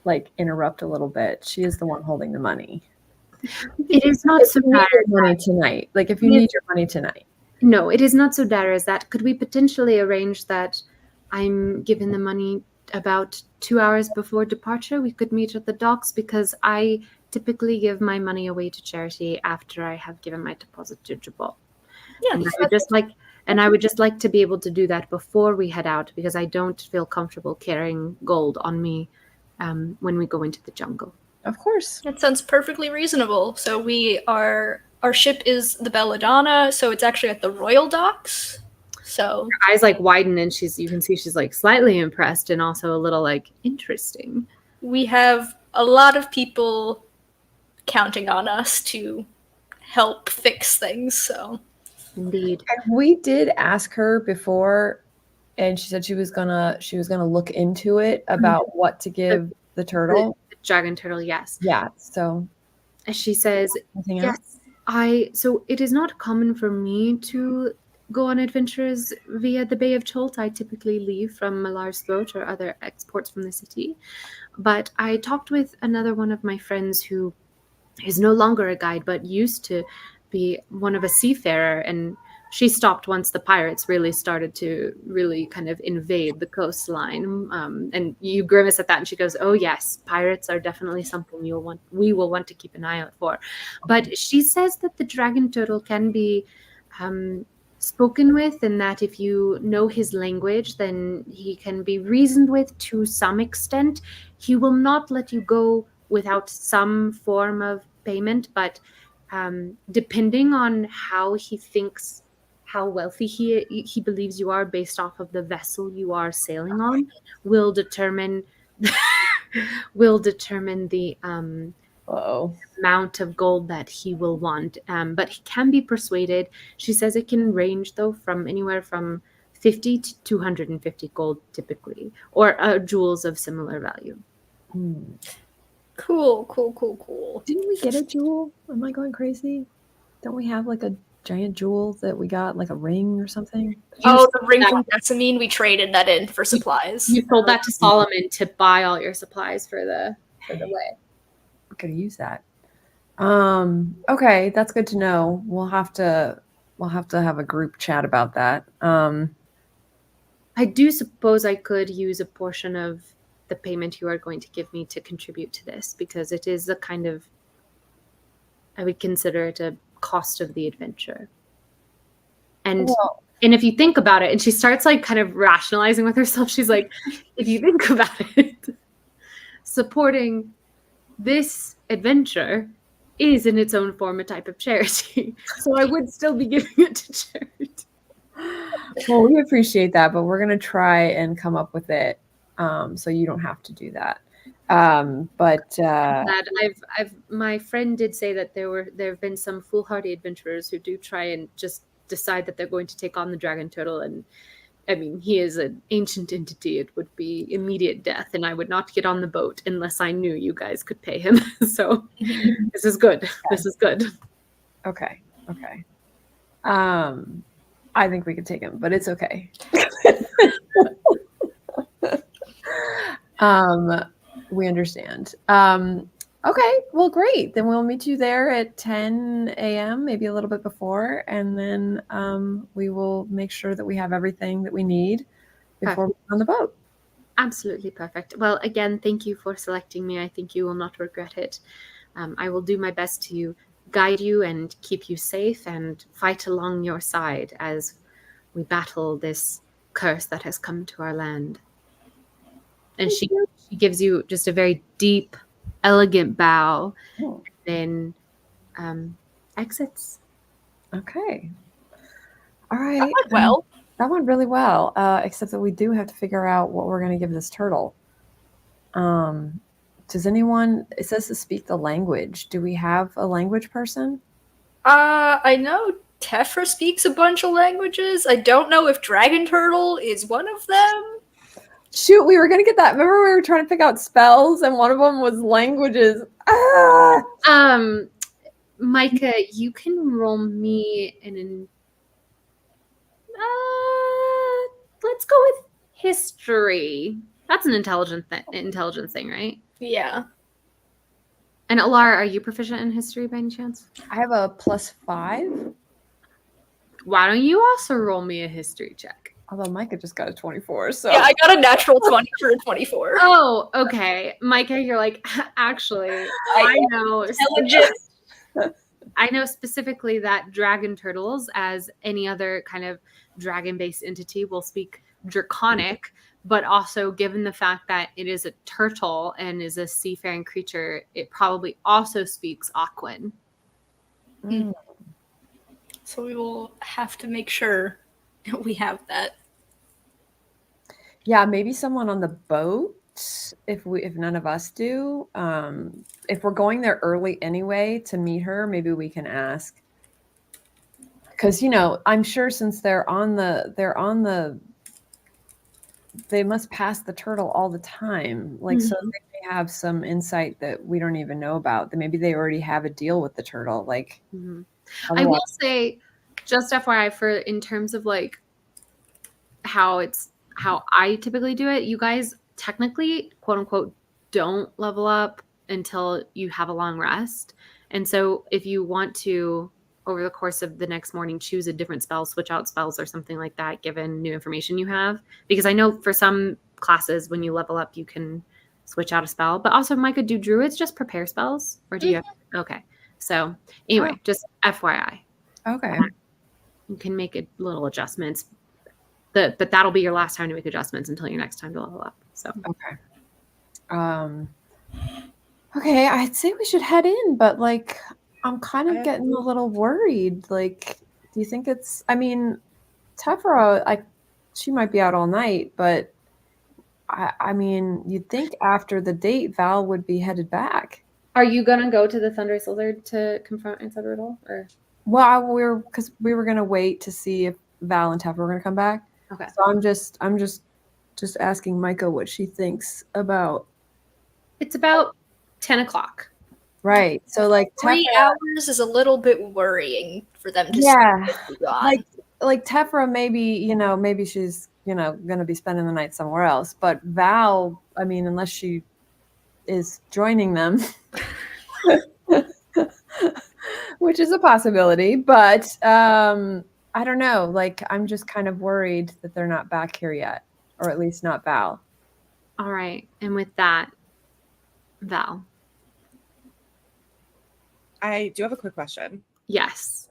like interrupt a little bit. She is the one holding the money. It is not so bad as money tonight. Like if you need your money tonight. No, it is not so dire as that. Could we potentially arrange that I'm given the money about 2 hours before departure? We could meet at the docks, because I typically give my money away to charity after I have given my deposit to Jabal. Yeah, and I would just like to be able to do that before we head out, because I don't feel comfortable carrying gold on me when we go into the jungle. Of course. That sounds perfectly reasonable. So our ship is the Belladonna, so it's actually at the Royal Docks. So her eyes like widen, and you can see she's like slightly impressed and also a little like interesting. We have a lot of people counting on us to help fix things, so indeed. And we did ask her before, and she said she was gonna look into it about what to give the turtle. The dragon turtle, yes. Yeah. So She says, anything else? yes, so it is not common for me to go on adventures via the Bay of Cholt. I typically leave from Malar's Throat or other exports from the city. But I talked with another one of my friends who is no longer a guide, but used to be one of a seafarer, and she stopped once the pirates really started to really kind of invade the coastline. And you grimace at that, and she goes, "Oh yes, pirates are definitely something we will want to keep an eye out for." But she says that the dragon turtle can be spoken with, and that if you know his language, then he can be reasoned with to some extent. He will not let you go without some form of payment, but depending on how he thinks, how wealthy he believes you are based off of the vessel you are sailing on, will determine the amount of gold that he will want. But he can be persuaded. She says it can range though from anywhere from 50 to 250 gold typically, or jewels of similar value. Cool. Didn't we get a jewel? Am I going crazy? Don't we have like a giant jewel that we got, like a ring or something? The ring from Jessamine, we traded that in for supplies. You sold that to Solomon to buy all your supplies for the way. We could use that. Okay, that's good to know. We'll have to have a group chat about that. I do suppose I could use a portion of the payment you are going to give me to contribute to this, because it is a kind of, I would consider it a cost of the adventure. And if you think about it, and she starts like kind of rationalizing with herself, she's like, if you think about it, supporting this adventure is in its own form a type of charity. So I would still be giving it to charity. Well, we appreciate that, but we're going to try and come up with it. So you don't have to do that. My friend did say that there have been some foolhardy adventurers who do try and just decide that they're going to take on the dragon turtle, and I mean, he is an ancient entity. It would be immediate death, and I would not get on the boat unless I knew you guys could pay him. So this is good. This is good. Okay. I think we could take him, but it's okay. We understand. Okay, well, great. Then we'll meet you there at 10 a.m., maybe a little bit before, and then we will make sure that we have everything that we need before we're on the boat. Absolutely perfect. Well, again, thank you for selecting me. I think you will not regret it. I will do my best to guide you and keep you safe and fight along your side as we battle this curse that has come to our land. And she gives you just a very deep, elegant bow, and then exits. Okay. All right. That went well. That went really well, except that we do have to figure out what we're going to give this turtle. Does anyone, it says to speak the language. Do we have a language person? I know Tephra speaks a bunch of languages. I don't know if Dragon Turtle is one of them. Shoot, we were going to get that. Remember we were trying to pick out spells and one of them was languages. Micah, you can roll me let's go with history. That's an intelligence thing, right? Yeah. And Alara, are you proficient in history by any chance? I have a +5. Why don't you also roll me a history check? Although Micah just got a 24, so. Yeah, I got a natural 20 for a 24. Oh, okay. Micah, you're like, actually, I know specifically that dragon turtles, as any other kind of dragon-based entity, will speak Draconic, but also given the fact that it is a turtle and is a seafaring creature, it probably also speaks Aquan. So we will have to make sure we have that. Yeah, maybe someone on the boat, if none of us do. If we're going there early anyway to meet her, maybe we can ask. Because, I'm sure since they must pass the turtle all the time. So they may have some insight that we don't even know about. That maybe they already have a deal with the turtle. Like, I will say, just FYI, for in terms of like how I typically do it, you guys technically, quote unquote, don't level up until you have a long rest. And so if you want to, over the course of the next morning, choose a different spell, switch out spells or something like that, given new information you have. Because I know for some classes, when you level up, you can switch out a spell. But also, Micah, do druids just prepare spells? Or do you have... Okay. So anyway, just FYI. Okay. You can make little adjustments. But that'll be your last time to make adjustments until your next time to level up. So okay, I'd say we should head in, but like I'm kind of getting a little worried. Like, do you think it's? I mean, Tefra, like, she might be out all night, but I mean, you'd think after the date, Val would be headed back. Are you gonna go to the Thunderous Lizard to confront Inside Riddle, or? Well, we were gonna wait to see if Val and Tefra were gonna come back. Okay. So I'm just asking Micah what she thinks about. It's about 10 o'clock. Right. So like 3 Tefra, hours is a little bit worrying for them to yeah, be gone. like Tefra, maybe she's going to be spending the night somewhere else. But Val, I mean, unless she is joining them, which is a possibility. But I don't know. Like, I'm just kind of worried that they're not back here yet, or at least not Val. All right. And with that, Val. I do have a quick question. Yes.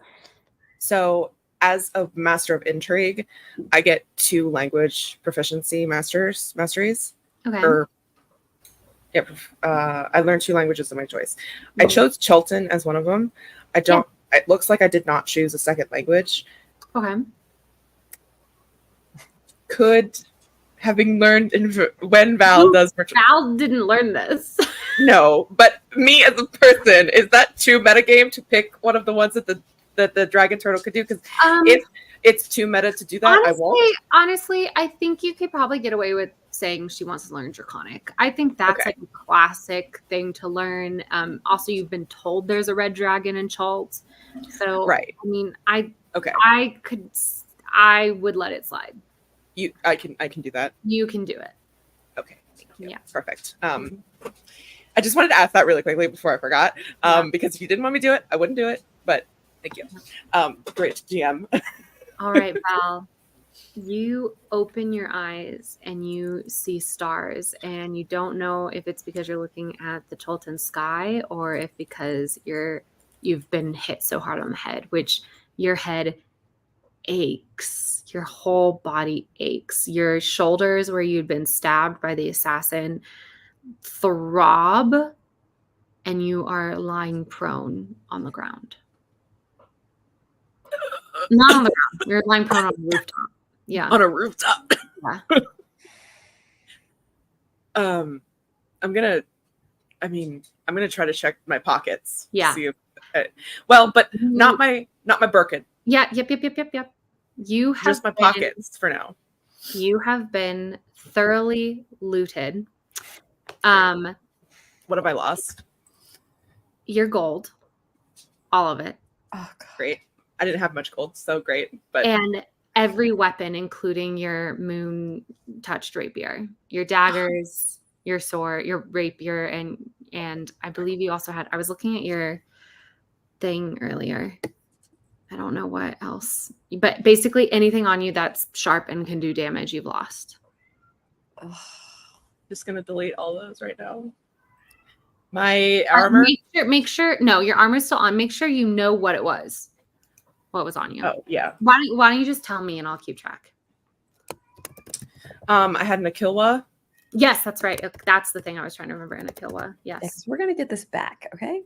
So, as a master of intrigue, I get 2 language proficiency masteries. Okay. I learned 2 languages of my choice. I chose Chultan as one of them. It looks like I did not choose a second language. Okay. Could, having learned when Val does... Val didn't learn this. No, but me as a person, is that too metagame to pick one of the ones that the dragon turtle could do? Because if it's too meta to do that, honestly, I won't. Honestly, I think you could probably get away with saying she wants to learn Draconic. I think that's like a classic thing to learn. Also, you've been told there's a red dragon in Chult. So, right. I mean, I would let it slide. I can do that. You can do it. Okay. Yeah. Perfect. I just wanted to ask that really quickly before I forgot. Because if you didn't want me to do it, I wouldn't do it. But thank you. Great GM. All right, Val. You open your eyes and you see stars, and you don't know if it's because you're looking at the Chultan sky or if because you've been hit so hard on the head, which your head aches. Your whole body aches. Your shoulders, where you'd been stabbed by the assassin, throb, and you are lying prone on the ground. Not on the ground. You're lying prone on a rooftop. Yeah. On a rooftop. Yeah. I'm gonna try to check my pockets. Yeah. See if, but not my Birkin. Yeah. Yep. You have just my pockets for now. You have been thoroughly looted. What have I lost? Your gold, all of it. Oh, God. Great. I didn't have much gold, so great. But and every weapon, including your moon touched rapier, your daggers, your sword, your rapier, and I believe you also had. I was looking at your thing earlier. I don't know what else, but basically anything on you that's sharp and can do damage, you've lost. Just gonna delete all those right now. My armor. Make sure. No, your armor's still on. Make sure you know what it was. What was on you? Oh yeah. Why don't you just tell me and I'll keep track. I had an Aquila. Yes, that's right. That's the thing I was trying to remember. An Aquila. Yes. We're gonna get this back, okay?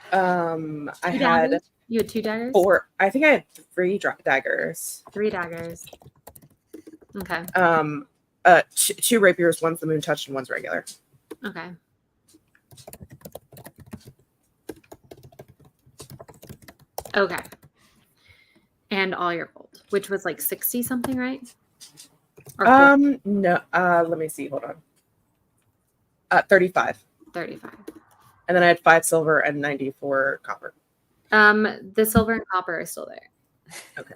I had. You had 2 daggers? 4. I think I had 3 daggers. 3 daggers. Okay. 2 rapiers. One's the moon touched and one's regular. Okay. Okay. And all your gold, which was like 60 something, right? Or No. Let me see. Hold on. 35. 35. And then I had 5 silver and 94 copper. The silver and copper are still there. Okay.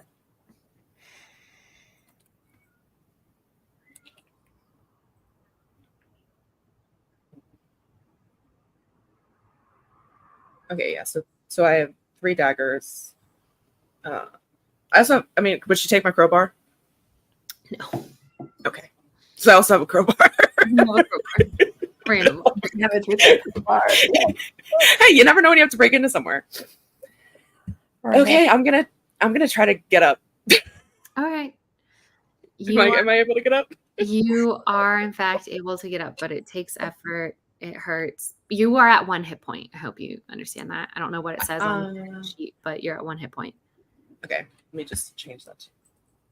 Okay, yeah. So I have 3 daggers. I also have, I mean, would she take my crowbar? No. Okay. So I also have a crowbar. Random. Have it with the bar. Hey, you never know when you have to break into somewhere. Okay, I'm gonna try to get up. All right. Am I able to get up? You are in fact able to get up, but it takes effort. It hurts. You are at 1 hit point. I hope you understand that. I don't know what it says on the sheet, but you're at 1 hit point. Okay, let me just change that to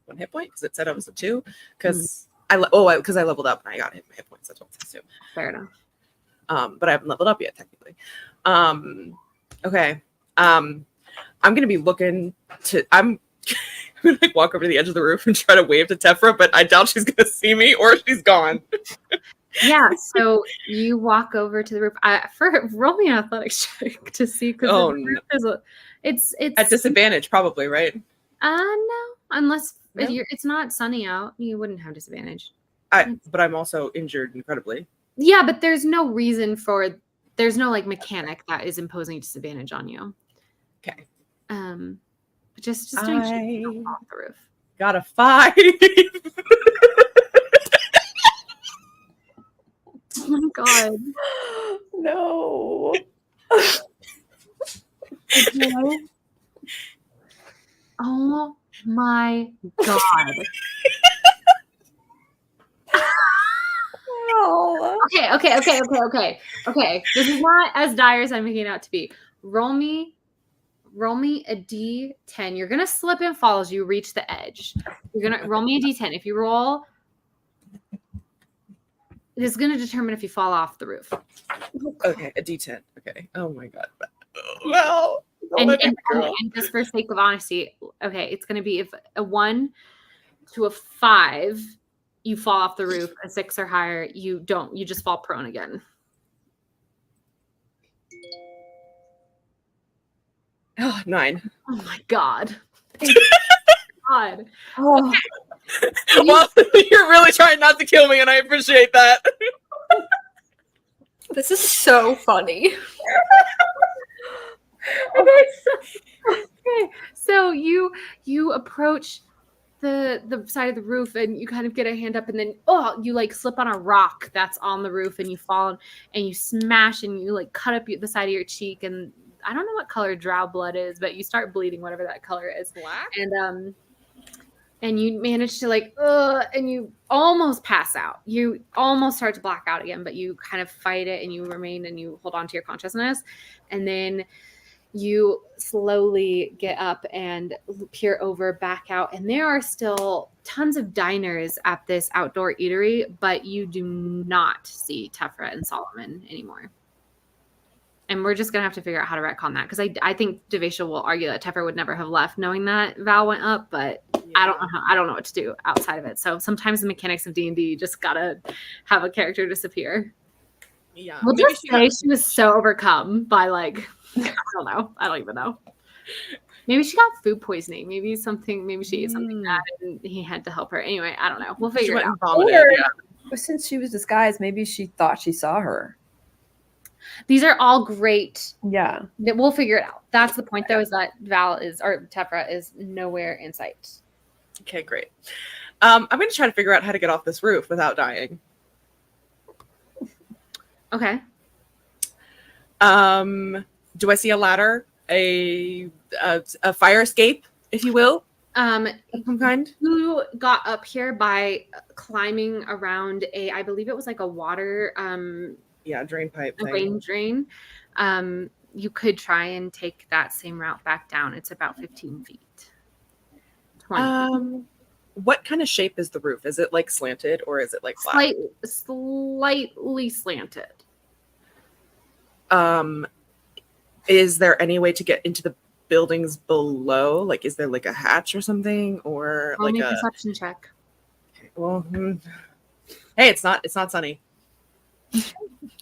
1 hit point because it said I was a 2. Because I leveled up and I got hit points. That's what it says too. Fair enough. But I haven't leveled up yet technically. Okay. I'm gonna be looking to. I'm gonna like walk over to the edge of the roof and try to wave to Tefra, but I doubt she's gonna see me or she's gone. Yeah, so you walk over to the roof. Roll me an athletics check to see because Oh, the roof is it's at disadvantage, probably, right? No, unless No? it's not sunny out, you wouldn't have disadvantage. But I'm also injured incredibly. Yeah, but there's no reason there's no like mechanic that is imposing disadvantage on you. Okay. Just doing shit off the roof. Got a 5. Oh my god. No. Oh my god. No. Okay. This is not as dire as I'm making it out to be. Roll me a D10. You're gonna slip and fall as you reach the edge. You're gonna roll me a D10. If you roll, it is gonna determine if you fall off the roof. Okay, a D10. Okay. Oh my god. Well, And just for sake of honesty, okay, it's gonna be if a 1 to a 5, you fall off the roof. A 6 or higher, you don't. You just fall prone again. Oh, 9. Oh my god. God. Oh. Well, you're really trying not to kill me, and I appreciate that. This is so funny. Okay, so you approach the side of the roof and you kind of get a hand up and then you like slip on a rock that's on the roof and you fall and you smash and you like cut up the side of your cheek and I don't know what color drow blood is, but you start bleeding whatever that color is. Black? And you manage to like and you almost pass out. You almost start to black out again, but you kind of fight it and you remain and you hold on to your consciousness. And then you slowly get up and peer over back out. And there are still tons of diners at this outdoor eatery, but you do not see Tefra and Solomon anymore. And we're just going to have to figure out how to retcon that. Because I think Devasia will argue that Tefra would never have left knowing that Val went up, but I don't know what to do outside of it. So sometimes the mechanics of D&D just got to have a character disappear. Yeah. We'll just say she was so overcome by like, I don't know. I don't even know. Maybe she got food poisoning. Maybe she ate something bad and he had to help her. Anyway, I don't know. We'll figure it out. Or, since she was disguised, maybe she thought she saw her. These are all great. Yeah. We'll figure it out. That's the point, though, is that Tefra is nowhere in sight. Okay, great. I'm going to try to figure out how to get off this roof without dying. Okay. Do I see a ladder? A fire escape, if you will? Of some kind? You got up here by climbing around I believe it was like a water Drain pipe thing. rain drain. You could try and take that same route back down. It's about 15 feet. 20. What kind of shape is the roof? Is it like slanted or is it like flat? Slightly slanted. Is there any way to get into the buildings below? Like, is there like a hatch or something, or Roll like me a a perception check? Well, hey, it's not sunny.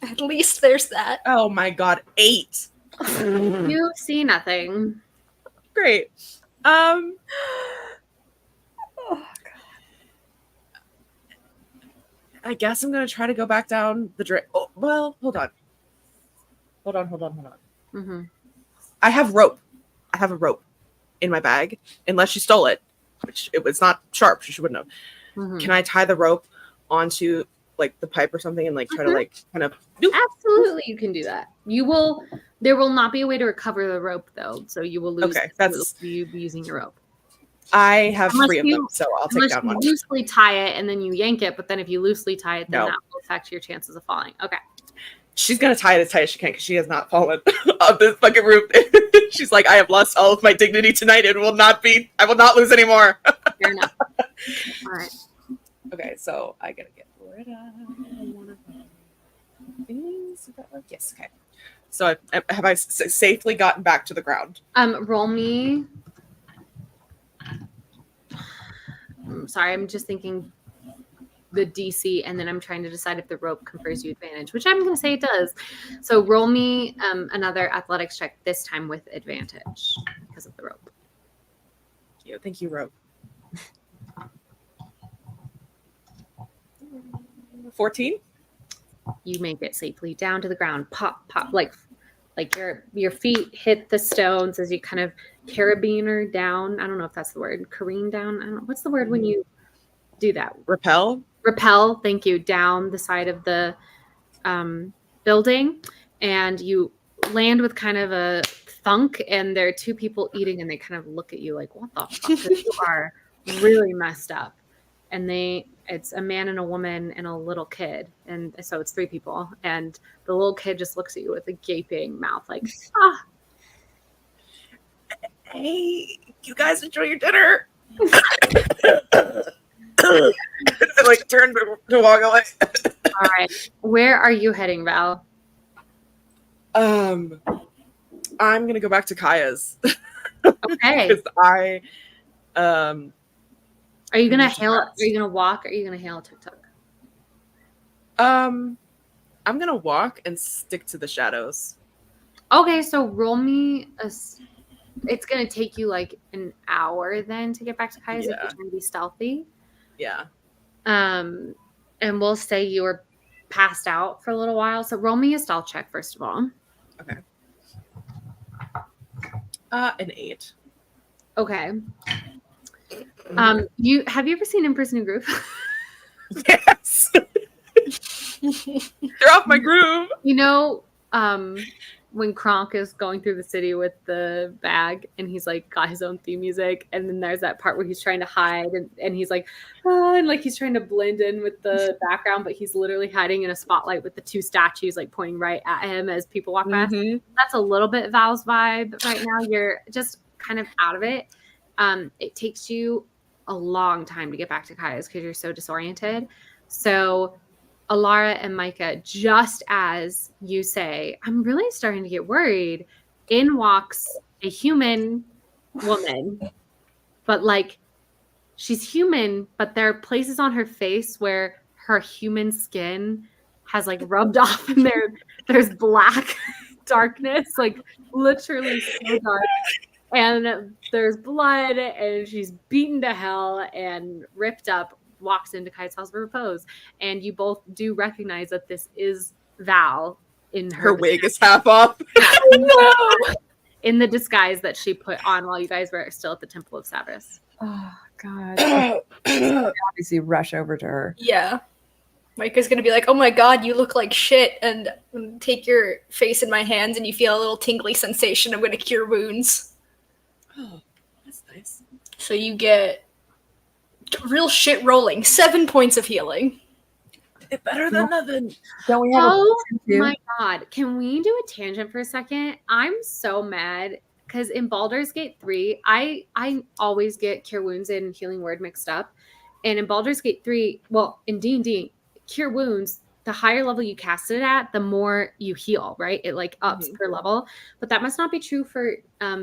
At least there's that. Oh my god, 8. You see nothing. Great. Oh, I guess I'm gonna try to go back down the drain. Oh, well, hold on. Mm-hmm. I have rope. I have a rope in my bag, unless she stole it, which it was not sharp. She wouldn't have. Mm-hmm. Can I tie the rope onto like the pipe or something and like try to like kind of? Absolutely, you can do that. You will. There will not be a way to recover the rope though, so you will lose. Okay, that's you be using your rope. I have Unless 3 of you- them, so I'll take Unless down you one. loosely tie it and then you yank it, but then if you loosely tie it, then No. that will affect your chances of falling. Okay. She's gonna tie it as tight as she can because she has not fallen off this fucking roof. She's like, I have lost all of my dignity tonight. I will not lose anymore. Fair enough. All right. Okay, so I gotta get rid of one of these. Does that work? Yes. Okay. So have I safely gotten back to the ground? Roll me. Sorry, I'm just thinking the DC, and then I'm trying to decide if the rope confers you advantage, which I'm going to say it does. So roll me another athletics check, this time with advantage because of the rope. Thank you, rope. 14. You make it safely down to the ground. Pop, pop, like your feet hit the stones as you kind of carabiner down. I don't know if that's the word. Careen down. I don't know. What's the word when you do that? Repel. Rappel, thank you, down the side of the building, and you land with kind of a thunk, and there are 2 people eating, and they kind of look at you like, what the fuck? 'Cause you are really messed up. And it's a man and a woman and a little kid, and so it's 3 people, and the little kid just looks at you with a gaping mouth like, ah. Hey, you guys enjoy your dinner. I like turn to walk away. All right, where are you heading, Val? I'm gonna go back to Kaya's. Okay. Because I Are you gonna hail? Are you gonna walk? Or are you gonna hail a tuk-tuk? I'm gonna walk and stick to the shadows. Okay, so roll me it's gonna take you like an hour then to get back to Kaya's if Yeah. you're trying to be stealthy. Yeah. And we'll say you were passed out for a little while. So roll me a stealth check first of all. Okay. An 8. Okay. Have you ever seen In Person and Groove? Yes. They're off my groove. You know, when Kronk is going through the city with the bag and he's like got his own theme music, and then there's that part where he's trying to hide and he's like, oh, and like he's trying to blend in with the background, but he's literally hiding in a spotlight with the 2 statues like pointing right at him as people walk past. Mm-hmm. That's a little bit Val's vibe right now. You're just kind of out of it. It takes you a long time to get back to Kaya's because you're so disoriented. So Alara and Micah, just as you say, I'm really starting to get worried, in walks a human woman, but like she's human, but there are places on her face where her human skin has like rubbed off and there's black darkness, like literally so dark. And there's blood, and she's beaten to hell and ripped up, walks into Kite's house of repose. And you both do recognize that this is Val in Her wig is half off. No! In the disguise that she put on while you guys were still at the Temple of Savras. Oh God! Obviously, rush over to her. Yeah. Micah's gonna be like, oh my god, you look like shit, and take your face in my hands and you feel a little tingly sensation. I'm gonna cure wounds. Oh, that's nice. So you get real shit rolling. 7 points of healing. It's better than nothing. Don't we have Oh a my god. Can we do a tangent for a second? I'm so mad because in Baldur's Gate 3, I always get Cure Wounds and Healing Word mixed up. And in Baldur's Gate 3, well, in D&D, Cure Wounds, the higher level you cast it at, the more you heal, right? It like ups per level. But that must not be true for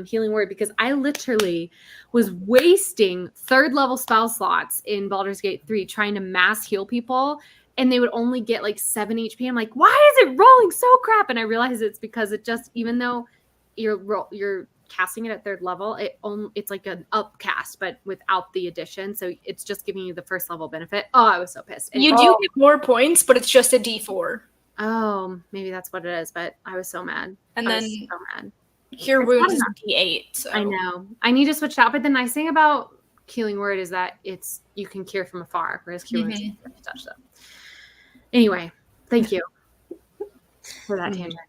Healing Word, because I literally was wasting 3rd level spell slots in Baldur's Gate 3 trying to mass heal people, and they would only get like 7 HP. I'm like, why is it rolling so crap? And I realized it's because it just, even though you're casting it at 3rd level, it's like an upcast, but without the addition. So it's just giving you the 1st level benefit. Oh, I was so pissed. You do get more points, but it's just a D4. Oh, maybe that's what it is. But I was so mad. And I then was so mad. Cure It's Wounds is not a D8. So. I know. I need to switch it out. But the nice thing about Healing Word is that you can cure from afar, whereas Cure Wounds you have to touch them. Anyway, thank you for that tangent.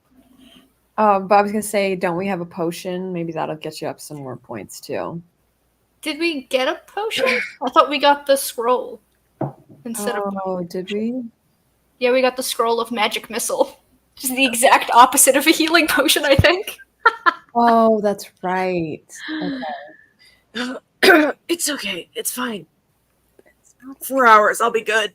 But I was gonna say, don't we have a potion? Maybe that'll get you up some more points too. Did we get a potion? I thought we got the scroll instead of. Oh, did we? Yeah, we got the scroll of magic missile, which is the exact opposite of a healing potion, I think. Oh, that's right. Okay. It's okay. It's fine. 4 hours. I'll be good.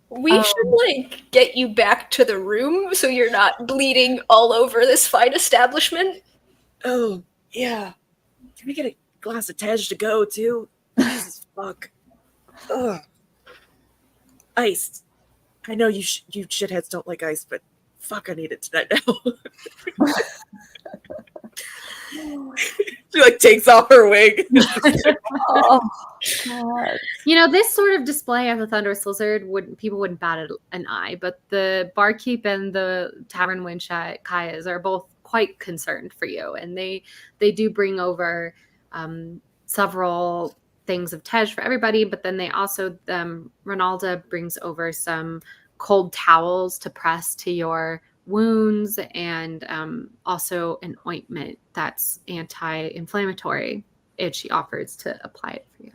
We should get you back to the room so you're not bleeding all over this fine establishment. Oh, yeah. Can we get a glass of Tej to go, too? Jesus, fuck. Ugh. Ice. I know you shitheads don't like ice, but fuck, I need it tonight now. She takes off her wig. Oh, God. This sort of display of the Thunderous Lizard, people wouldn't bat an eye, but the barkeep and the tavern wench at Kaya's are both quite concerned for you, and they do bring over several things of Tej for everybody, but then they also Ronalda brings over some cold towels to press to your wounds, and also an ointment that's anti-inflammatory, and she offers to apply it for you.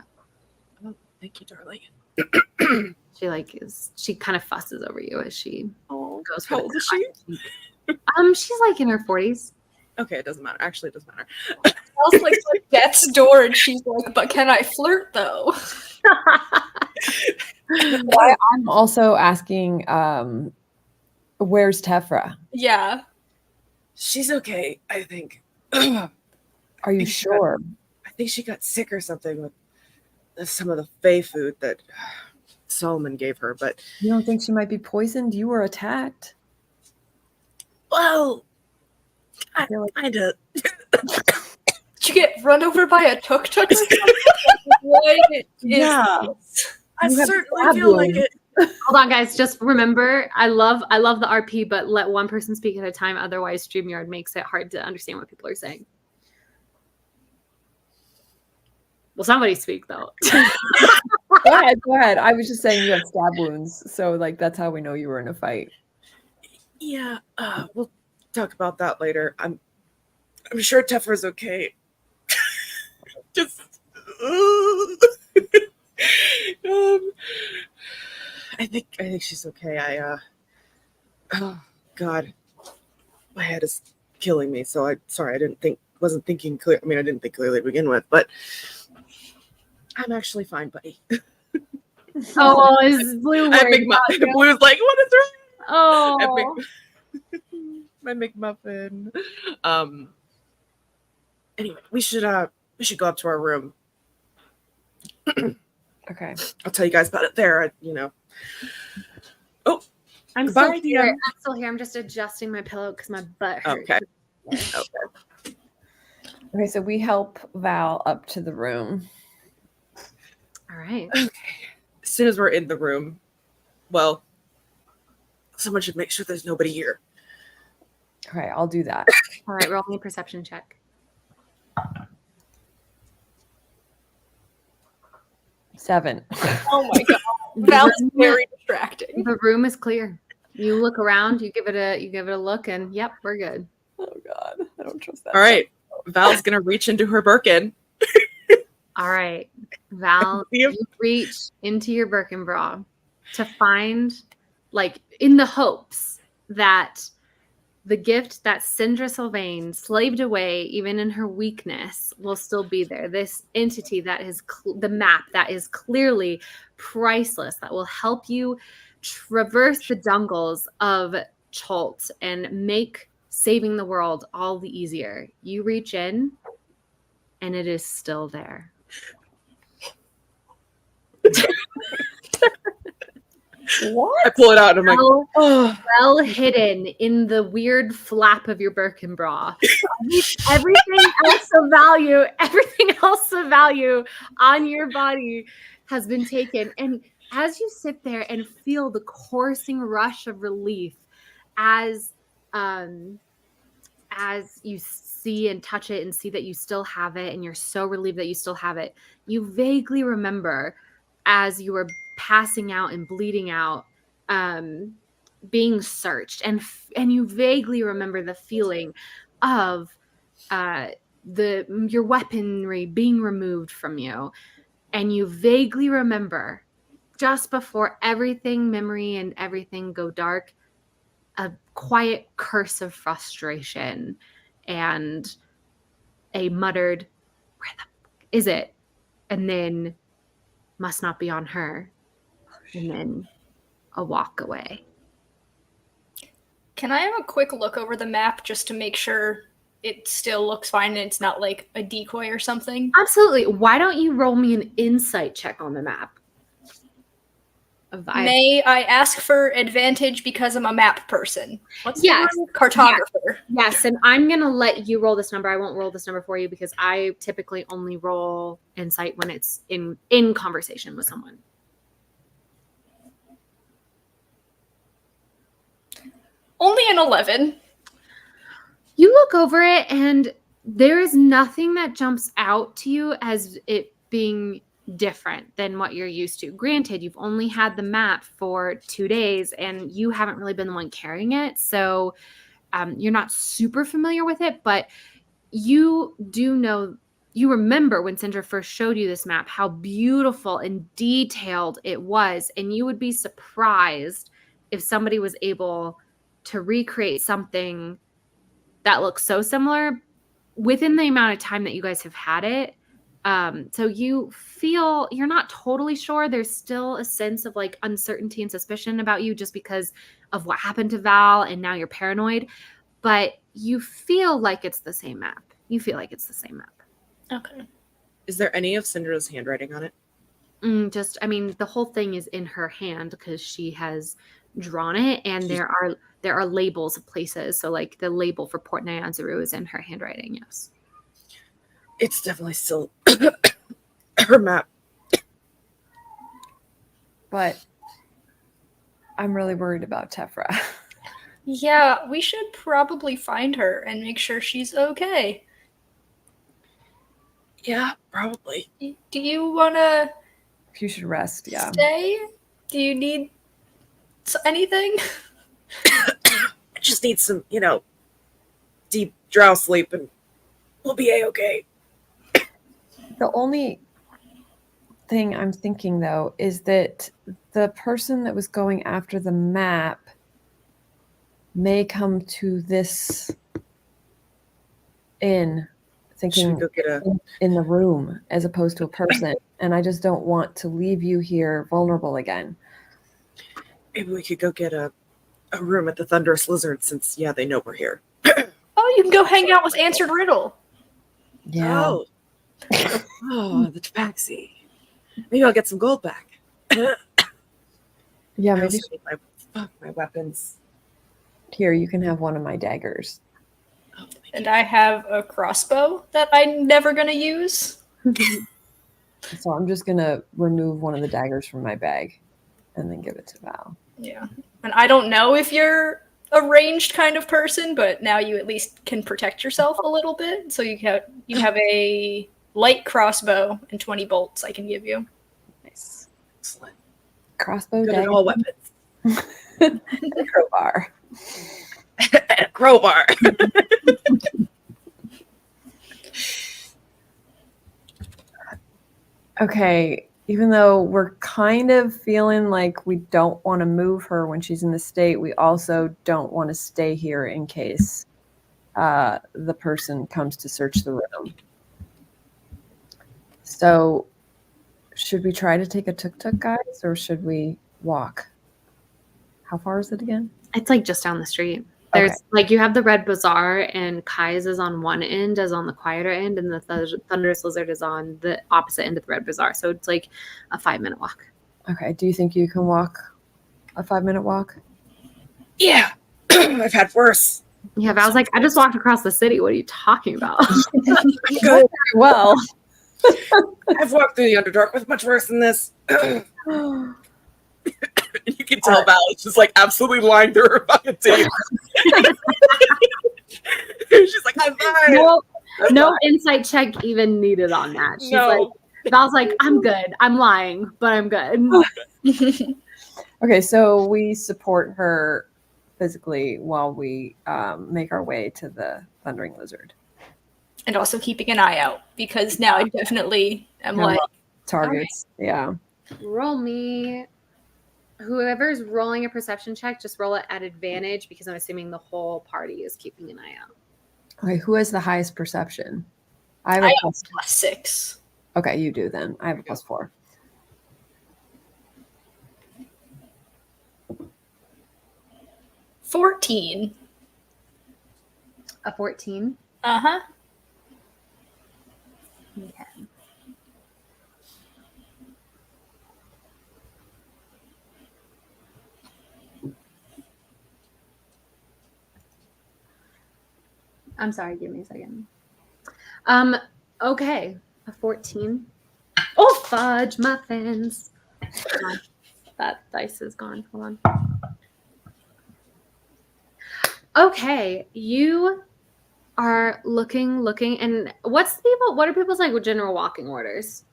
Oh, thank you, darling. She kind of fusses over you as she goes for how old is she? She's in her 40s. Okay, it doesn't matter. Actually, it doesn't matter. Smells like death's door, and she's like, "But can I flirt though?" I'm also asking, where's Tefra? Yeah. She's okay, I think. Are you sure? I think she got sick or something with some of the Fey food that Solomon gave her, but... You don't think she might be poisoned? You were attacked. Well, I feel like... kind of... Did you get run over by a tuk-tuk or something? Yeah. I certainly feel like it. Hold on, guys. Just remember, I love the RP, but let one person speak at a time. Otherwise, StreamYard makes it hard to understand what people are saying. Well, somebody speak, though. Go ahead. I was just saying you have stab wounds, so that's how we know you were in a fight. Yeah, we'll talk about that later. I'm sure Tefra's okay. Just... I think she's okay. Oh God, my head is killing me. So wasn't thinking clear. I mean, I didn't think clearly to begin with, but I'm actually fine, buddy. Oh, is Blue worried about you? Blue's like, what is wrong? Oh, My McMuffin. Anyway, we should go up to our room. Okay. I'll tell you guys about it there. Oh, I'm goodbye, still here. DM. I'm still here. I'm just adjusting my pillow because my butt hurts. Okay. Okay, so we help Val up to the room. All right. Okay. As soon as we're in the room, well, someone should make sure there's nobody here. Okay, I'll do that. All right. Roll me a perception check. 7. Oh my god. Val's very distracting. The room is clear. You look around. You give it a look, and yep, we're good. Oh God, I don't trust that. All right. Val's gonna reach into her Birkin. All right, Val, you reach into your Birkin bra to find, in the hopes that the gift that Sindra Sylvain slaved away, even in her weakness, will still be there. This entity that is the map that is clearly priceless, that will help you traverse the jungles of Cholt and make saving the world all the easier. You reach in, and it is still there. What? I pull it out and I'm like, oh. Well hidden in the weird flap of your Birkin bra. Everything else of value on your body has been taken. And as you sit there and feel the coursing rush of relief as you see and touch it and see that you still have it, and you're so relieved that you still have it, you vaguely remember as you were passing out and bleeding out, being searched, and you vaguely remember the feeling of your weaponry being removed from you, and you vaguely remember just before memory and everything go dark, a quiet curse of frustration and a muttered, "Where the fuck is it?" And then, "Must not be on her." And then a walk away. Can I have a quick look over the map just to make sure it still looks fine and it's not like a decoy or something? Absolutely. Why don't you roll me an insight check on the map? May I ask for advantage because I'm a map person? What's Yes. the word? Cartographer. Yes, and I'm going to let you roll this number. I won't roll this number for you because I typically only roll insight when it's in conversation with someone. Only an 11. You look over it and there is nothing that jumps out to you as it being different than what you're used to. Granted, you've only had the map for 2 days and you haven't really been the one carrying it. So you're not super familiar with it, but you do know, you remember when Cinder first showed you this map, how beautiful and detailed it was. And you would be surprised if somebody was able to recreate something that looks so similar within the amount of time that you guys have had it. So you feel, you're not totally sure. There's still a sense of like uncertainty and suspicion about you just because of what happened to Val, and now you're paranoid, but you feel like it's the same map. Okay. Is there any of Cinder's handwriting on it? The whole thing is in her hand because she has drawn it, and there are labels of places. So like the label for Port Nyanzaru is in her handwriting. Yes. It's definitely still her map. But I'm really worried about Tefra. Yeah, we should probably find her and make sure she's okay. Yeah, probably. Do you want to You should rest, yeah. stay? Do you need anything? I just need some, deep drow sleep and we'll be A-okay. The only thing I'm thinking, though, is that the person that was going after the map may come to this inn thinking Should we go get in the room as opposed to a person. And I just don't want to leave you here vulnerable again. maybe we could go get a room at the Thunderous Lizard since, they know we're here. Oh, you can go hang out with Answered Riddle. Yeah. The tabaxi. Maybe I'll get some gold back. Yeah, I maybe also need my weapons. here you can have one of my daggers. Oh, And I have a crossbow that I'm never going to use. So I'm just gonna remove one of the daggers from my bag and then give it to Val. Yeah. And I don't know if you're a ranged kind of person, but now you at least can protect yourself a little bit. So you have a light crossbow and 20 bolts I can give you. Nice. Excellent. Crossbow, Good at dagger, all weapons. and crowbar. And a crowbar. Okay, even though we're kind of feeling like we don't want to move her when she's in the state, we also don't want to stay here in case the person comes to search the room. So should we try to take a tuk-tuk, guys, or should we walk? How far is it again? It's like just down the street. There's like you have the Red Bazaar and Kai's is on one end, as on the quieter end, and the Thunderous Lizard is on the opposite end of the Red Bazaar. So it's like a 5-minute walk. Okay. Do you think you can walk a 5-minute walk? Yeah, I've had worse. Yeah, but I was like, I just walked across the city. What are you talking about? Good. Well, I've walked through the Underdark with much worse than this. You can tell Val is just like absolutely lying through her fucking teeth. She's like, I'm fine. No insight check even needed on that. She's like, Val's like, I'm good. I'm lying, but I'm good. Okay, so we support her physically while we make our way to the Thundering Lizard. And also keeping an eye out, because now I definitely am like targets. Okay. Yeah. Roll me. Whoever's rolling a perception check, just roll it at advantage, because I'm assuming the whole party is keeping an eye out. Okay, who has the highest perception? I have a +6. Okay, you do then. I have a +4. $14. A 14? Uh-huh. Okay. I'm sorry, give me a second. Okay, a 14. Oh, fudge muffins. That dice is gone. Hold on. Okay, you are looking, and what are people's like general walking orders?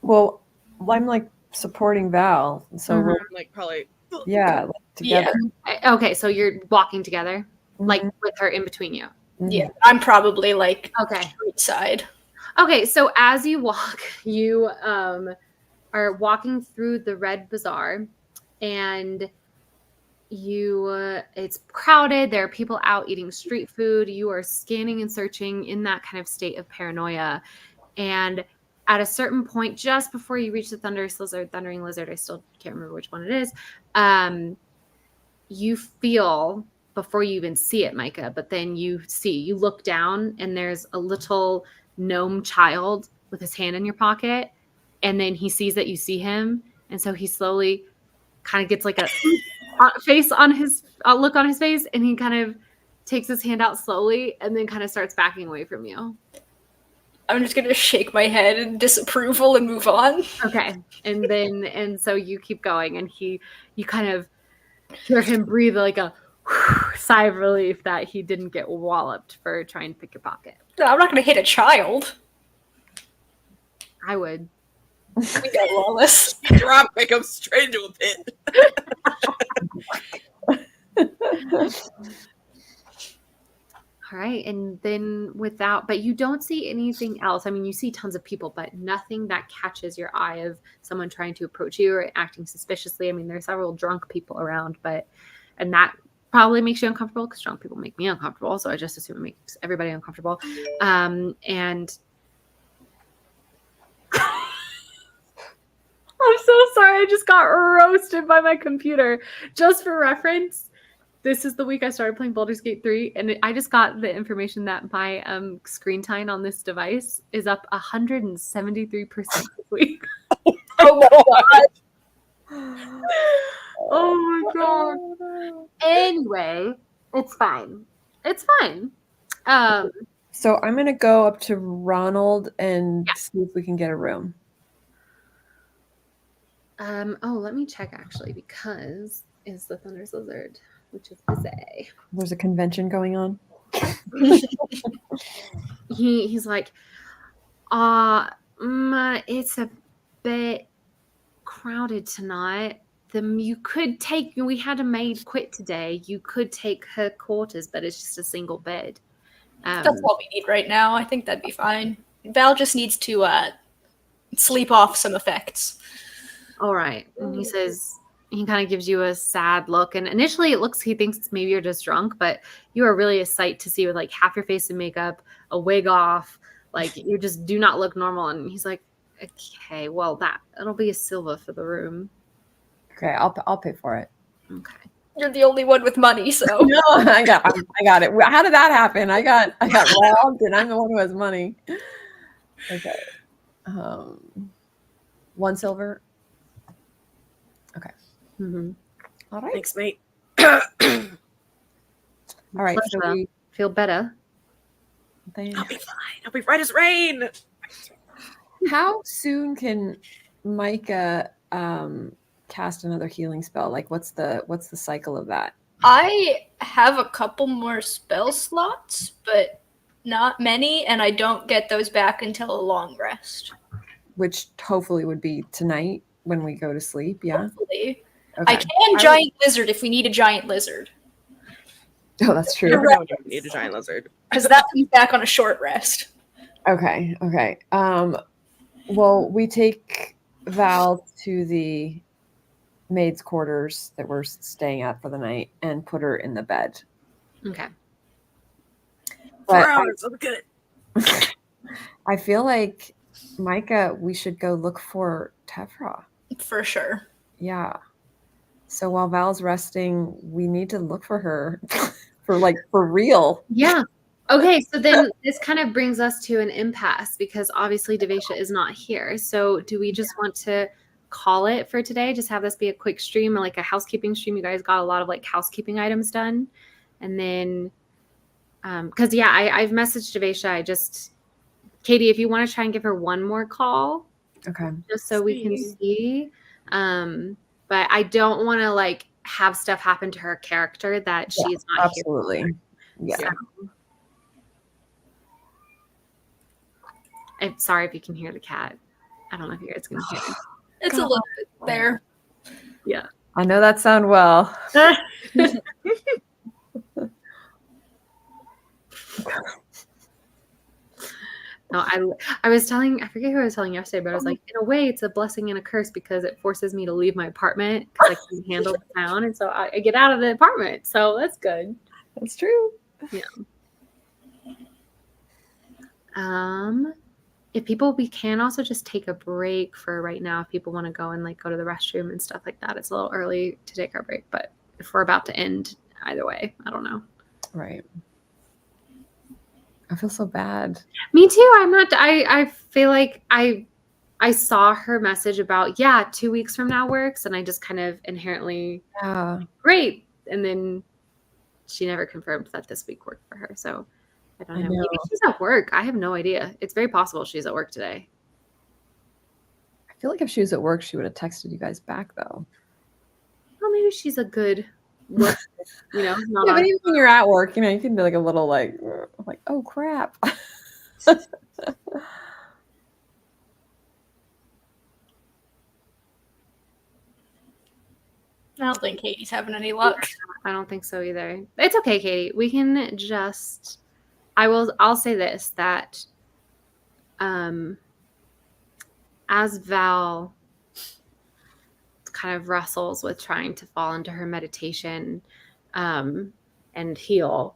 Well, I'm like supporting Val, so we're like probably like, together. Yeah. Okay, so you're walking together, like with her in between you. Yeah, I'm probably like street side. Okay, so as you walk, you are walking through the Red Bazaar, and it's crowded. There are people out eating street food. You are scanning and searching in that kind of state of paranoia. And at a certain point, just before you reach the Thundering Lizard, I still can't remember which one it is, you feel, before you even see it, Micah, but then you look down, and there's a little gnome child with his hand in your pocket, and then he sees that you see him, and so he slowly kind of gets like a face on his look on his face, and he kind of takes his hand out slowly and then kind of starts backing away from you. I'm just gonna shake my head in disapproval and move on. Okay, and so you keep going, and you kind of hear him breathe like a sigh of relief that he didn't get walloped for trying to pick your pocket. No, I'm not gonna hit a child. I would. We got lawless. Drop pick him straight into a pit. All right, and then but you don't see anything else. I mean, you see tons of people, but nothing that catches your eye of someone trying to approach you or acting suspiciously. I mean, there are several drunk people around, and that probably makes you uncomfortable, because drunk people make me uncomfortable. So I just assume it makes everybody uncomfortable. And I'm so sorry. I just got roasted by my computer. Just for reference, this is the week I started playing Baldur's Gate 3, and I just got the information that my screen time on this device is up 173% this week. Oh my god. Oh my god. Anyway, it's fine. It's fine. So I'm gonna go up to Ronald and see if we can get a room. Let me check actually, because is the Thunderous Lizard, which is busy. There's a convention going on. He's like, it's a bit crowded tonight. We had a maid quit today. You could take her quarters, but it's just a single bed. That's all we need right now. I think that'd be fine. Val just needs to sleep off some effects. All right. And he says, he kind of gives you a sad look. And initially he thinks maybe you're just drunk, but you are really a sight to see, with like half your face in makeup, a wig off. Like, you just do not look normal. And he's like, okay, well, it'll be a silver for the room. Okay, I'll pay for it. Okay. You're the only one with money, so No, I got it. How did that happen? I got robbed, and I'm the one who has money. Okay. 1 silver. Okay. Mm-hmm. All right. Thanks, mate. All right. So Pleasure. Feel better. I'll be fine. I'll be right as rain. How soon can Micah cast another healing spell? Like, what's the cycle of that? I have a couple more spell slots, but not many, and I don't get those back until a long rest. Which hopefully would be tonight when we go to sleep. Yeah. Hopefully. Okay. I can giant lizard if we need a giant lizard. Oh, that's true. You never know when you need a giant lizard. Because that comes back on a short rest. Okay. Well, we take Val to the maid's quarters that we're staying at for the night and put her in the bed. Okay. 4 hours. I'm good. I feel like, Micah, we should go look for Tefra. For sure. Yeah. So while Val's resting, we need to look for her for real. Yeah. Okay, so then this kind of brings us to an impasse because obviously Devesha is not here. So do we just want to call it for today? Just have this be a quick stream or like a housekeeping stream. You guys got a lot of like housekeeping items done. And then, because I've messaged Devesha. Katie, if you want to try and give her one more call. Okay. Just so we can see. But I don't want to like have stuff happen to her character that she's not absolutely. here. Yeah. So, I'm sorry if you can hear the cat. I don't know if you guys can hear it. It's a little bit there. Yeah. I know that sound well. No, I was telling, I forget who I was telling yesterday, but I was like, in a way, it's a blessing and a curse because it forces me to leave my apartment because I can handle the sound, and so I get out of the apartment. So that's good. That's true. Yeah. We can also just take a break for right now. If people want to go and like go to the restroom and stuff like that, it's a little early to take our break. But if we're about to end, either way, I don't know. Right. I feel so bad. Me too. I feel like I saw her message about 2 weeks from now works, and I just kind of inherently great, and then she never confirmed that this week worked for her. So I don't know. Maybe she's at work. I have no idea. It's very possible she's at work today. I feel like if she was at work, she would have texted you guys back though. Well, maybe she's a good worker, not but even when you're at work, you can be like a little like oh crap. I don't think Katie's having any luck. I don't think so either. It's okay, Katie. We can just I'll say this, that as Val kind of wrestles with trying to fall into her meditation and heal,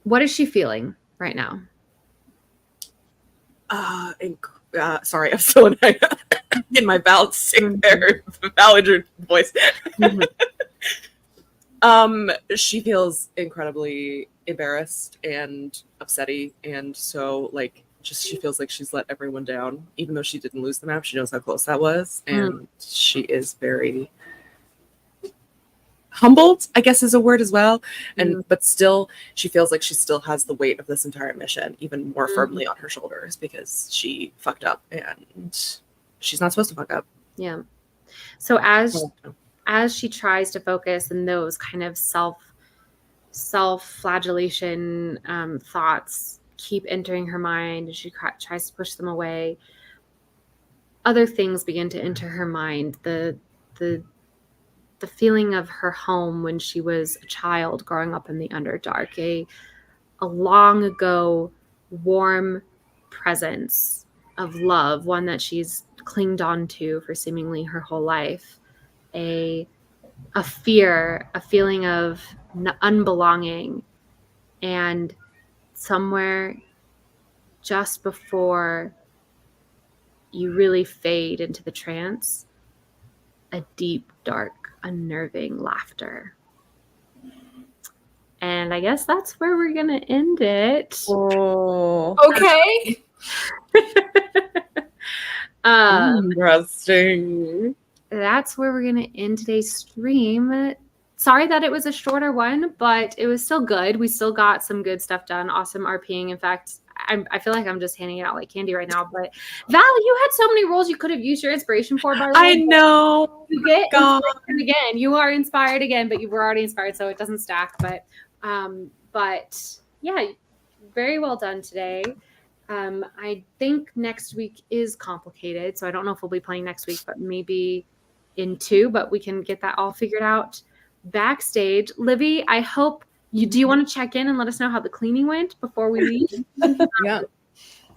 what is she feeling right now? Sorry, I'm still in my Ballinger voice. She feels incredibly embarrassed and upsetty, and so like she feels like she's let everyone down, even though she didn't lose the map. She knows how close that was, and she is very humbled, I guess is a word as well. And but still, she feels like she still has the weight of this entire mission even more firmly on her shoulders because she fucked up, and she's not supposed to fuck up. Yeah. So as she tries to focus and those kind of self-flagellation thoughts keep entering her mind, and she tries to push them away, other things begin to enter her mind. The feeling of her home when she was a child growing up in the Underdark, a long ago warm presence of love, one that she's clinged on to for seemingly her whole life, a fear, a feeling of unbelonging, and somewhere just before you really fade into the trance, a deep, dark, unnerving laughter. And I guess that's where we're going to end it. Oh. Okay. Interesting. That's where we're going to end today's stream. Sorry that it was a shorter one, but it was still good. We still got some good stuff done. Awesome RPing. In fact, I feel like I'm just handing it out like candy right now. But Val, you had so many roles you could have used your inspiration for. By the way. I know. You get God. inspired again. You are inspired again, but you were already inspired, so it doesn't stack. But yeah, very well done today. I think next week is complicated, so I don't know if we'll be playing next week, but maybe in 2. But we can get that all figured out backstage. Livy, I hope you do. You want to check in and let us know how the cleaning went before we leave? Yeah.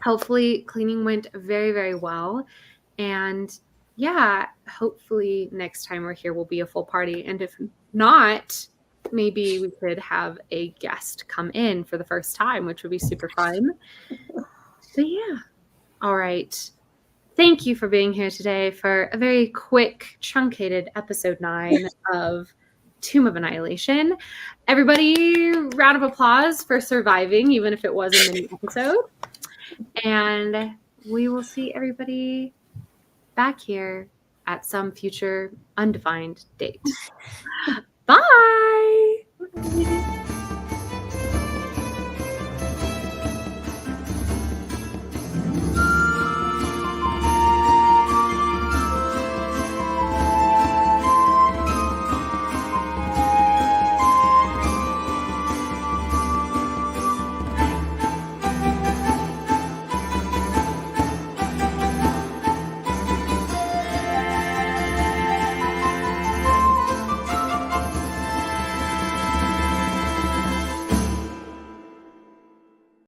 Hopefully, cleaning went very, very well, and yeah, hopefully next time we're here will be a full party. And if not, maybe we could have a guest come in for the first time, which would be super fun. But yeah. All right. Thank you for being here today for a very quick, truncated episode 9 of Tomb of Annihilation. Everybody, round of applause for surviving, even if it was a mini episode. And we will see everybody back here at some future undefined date. Bye.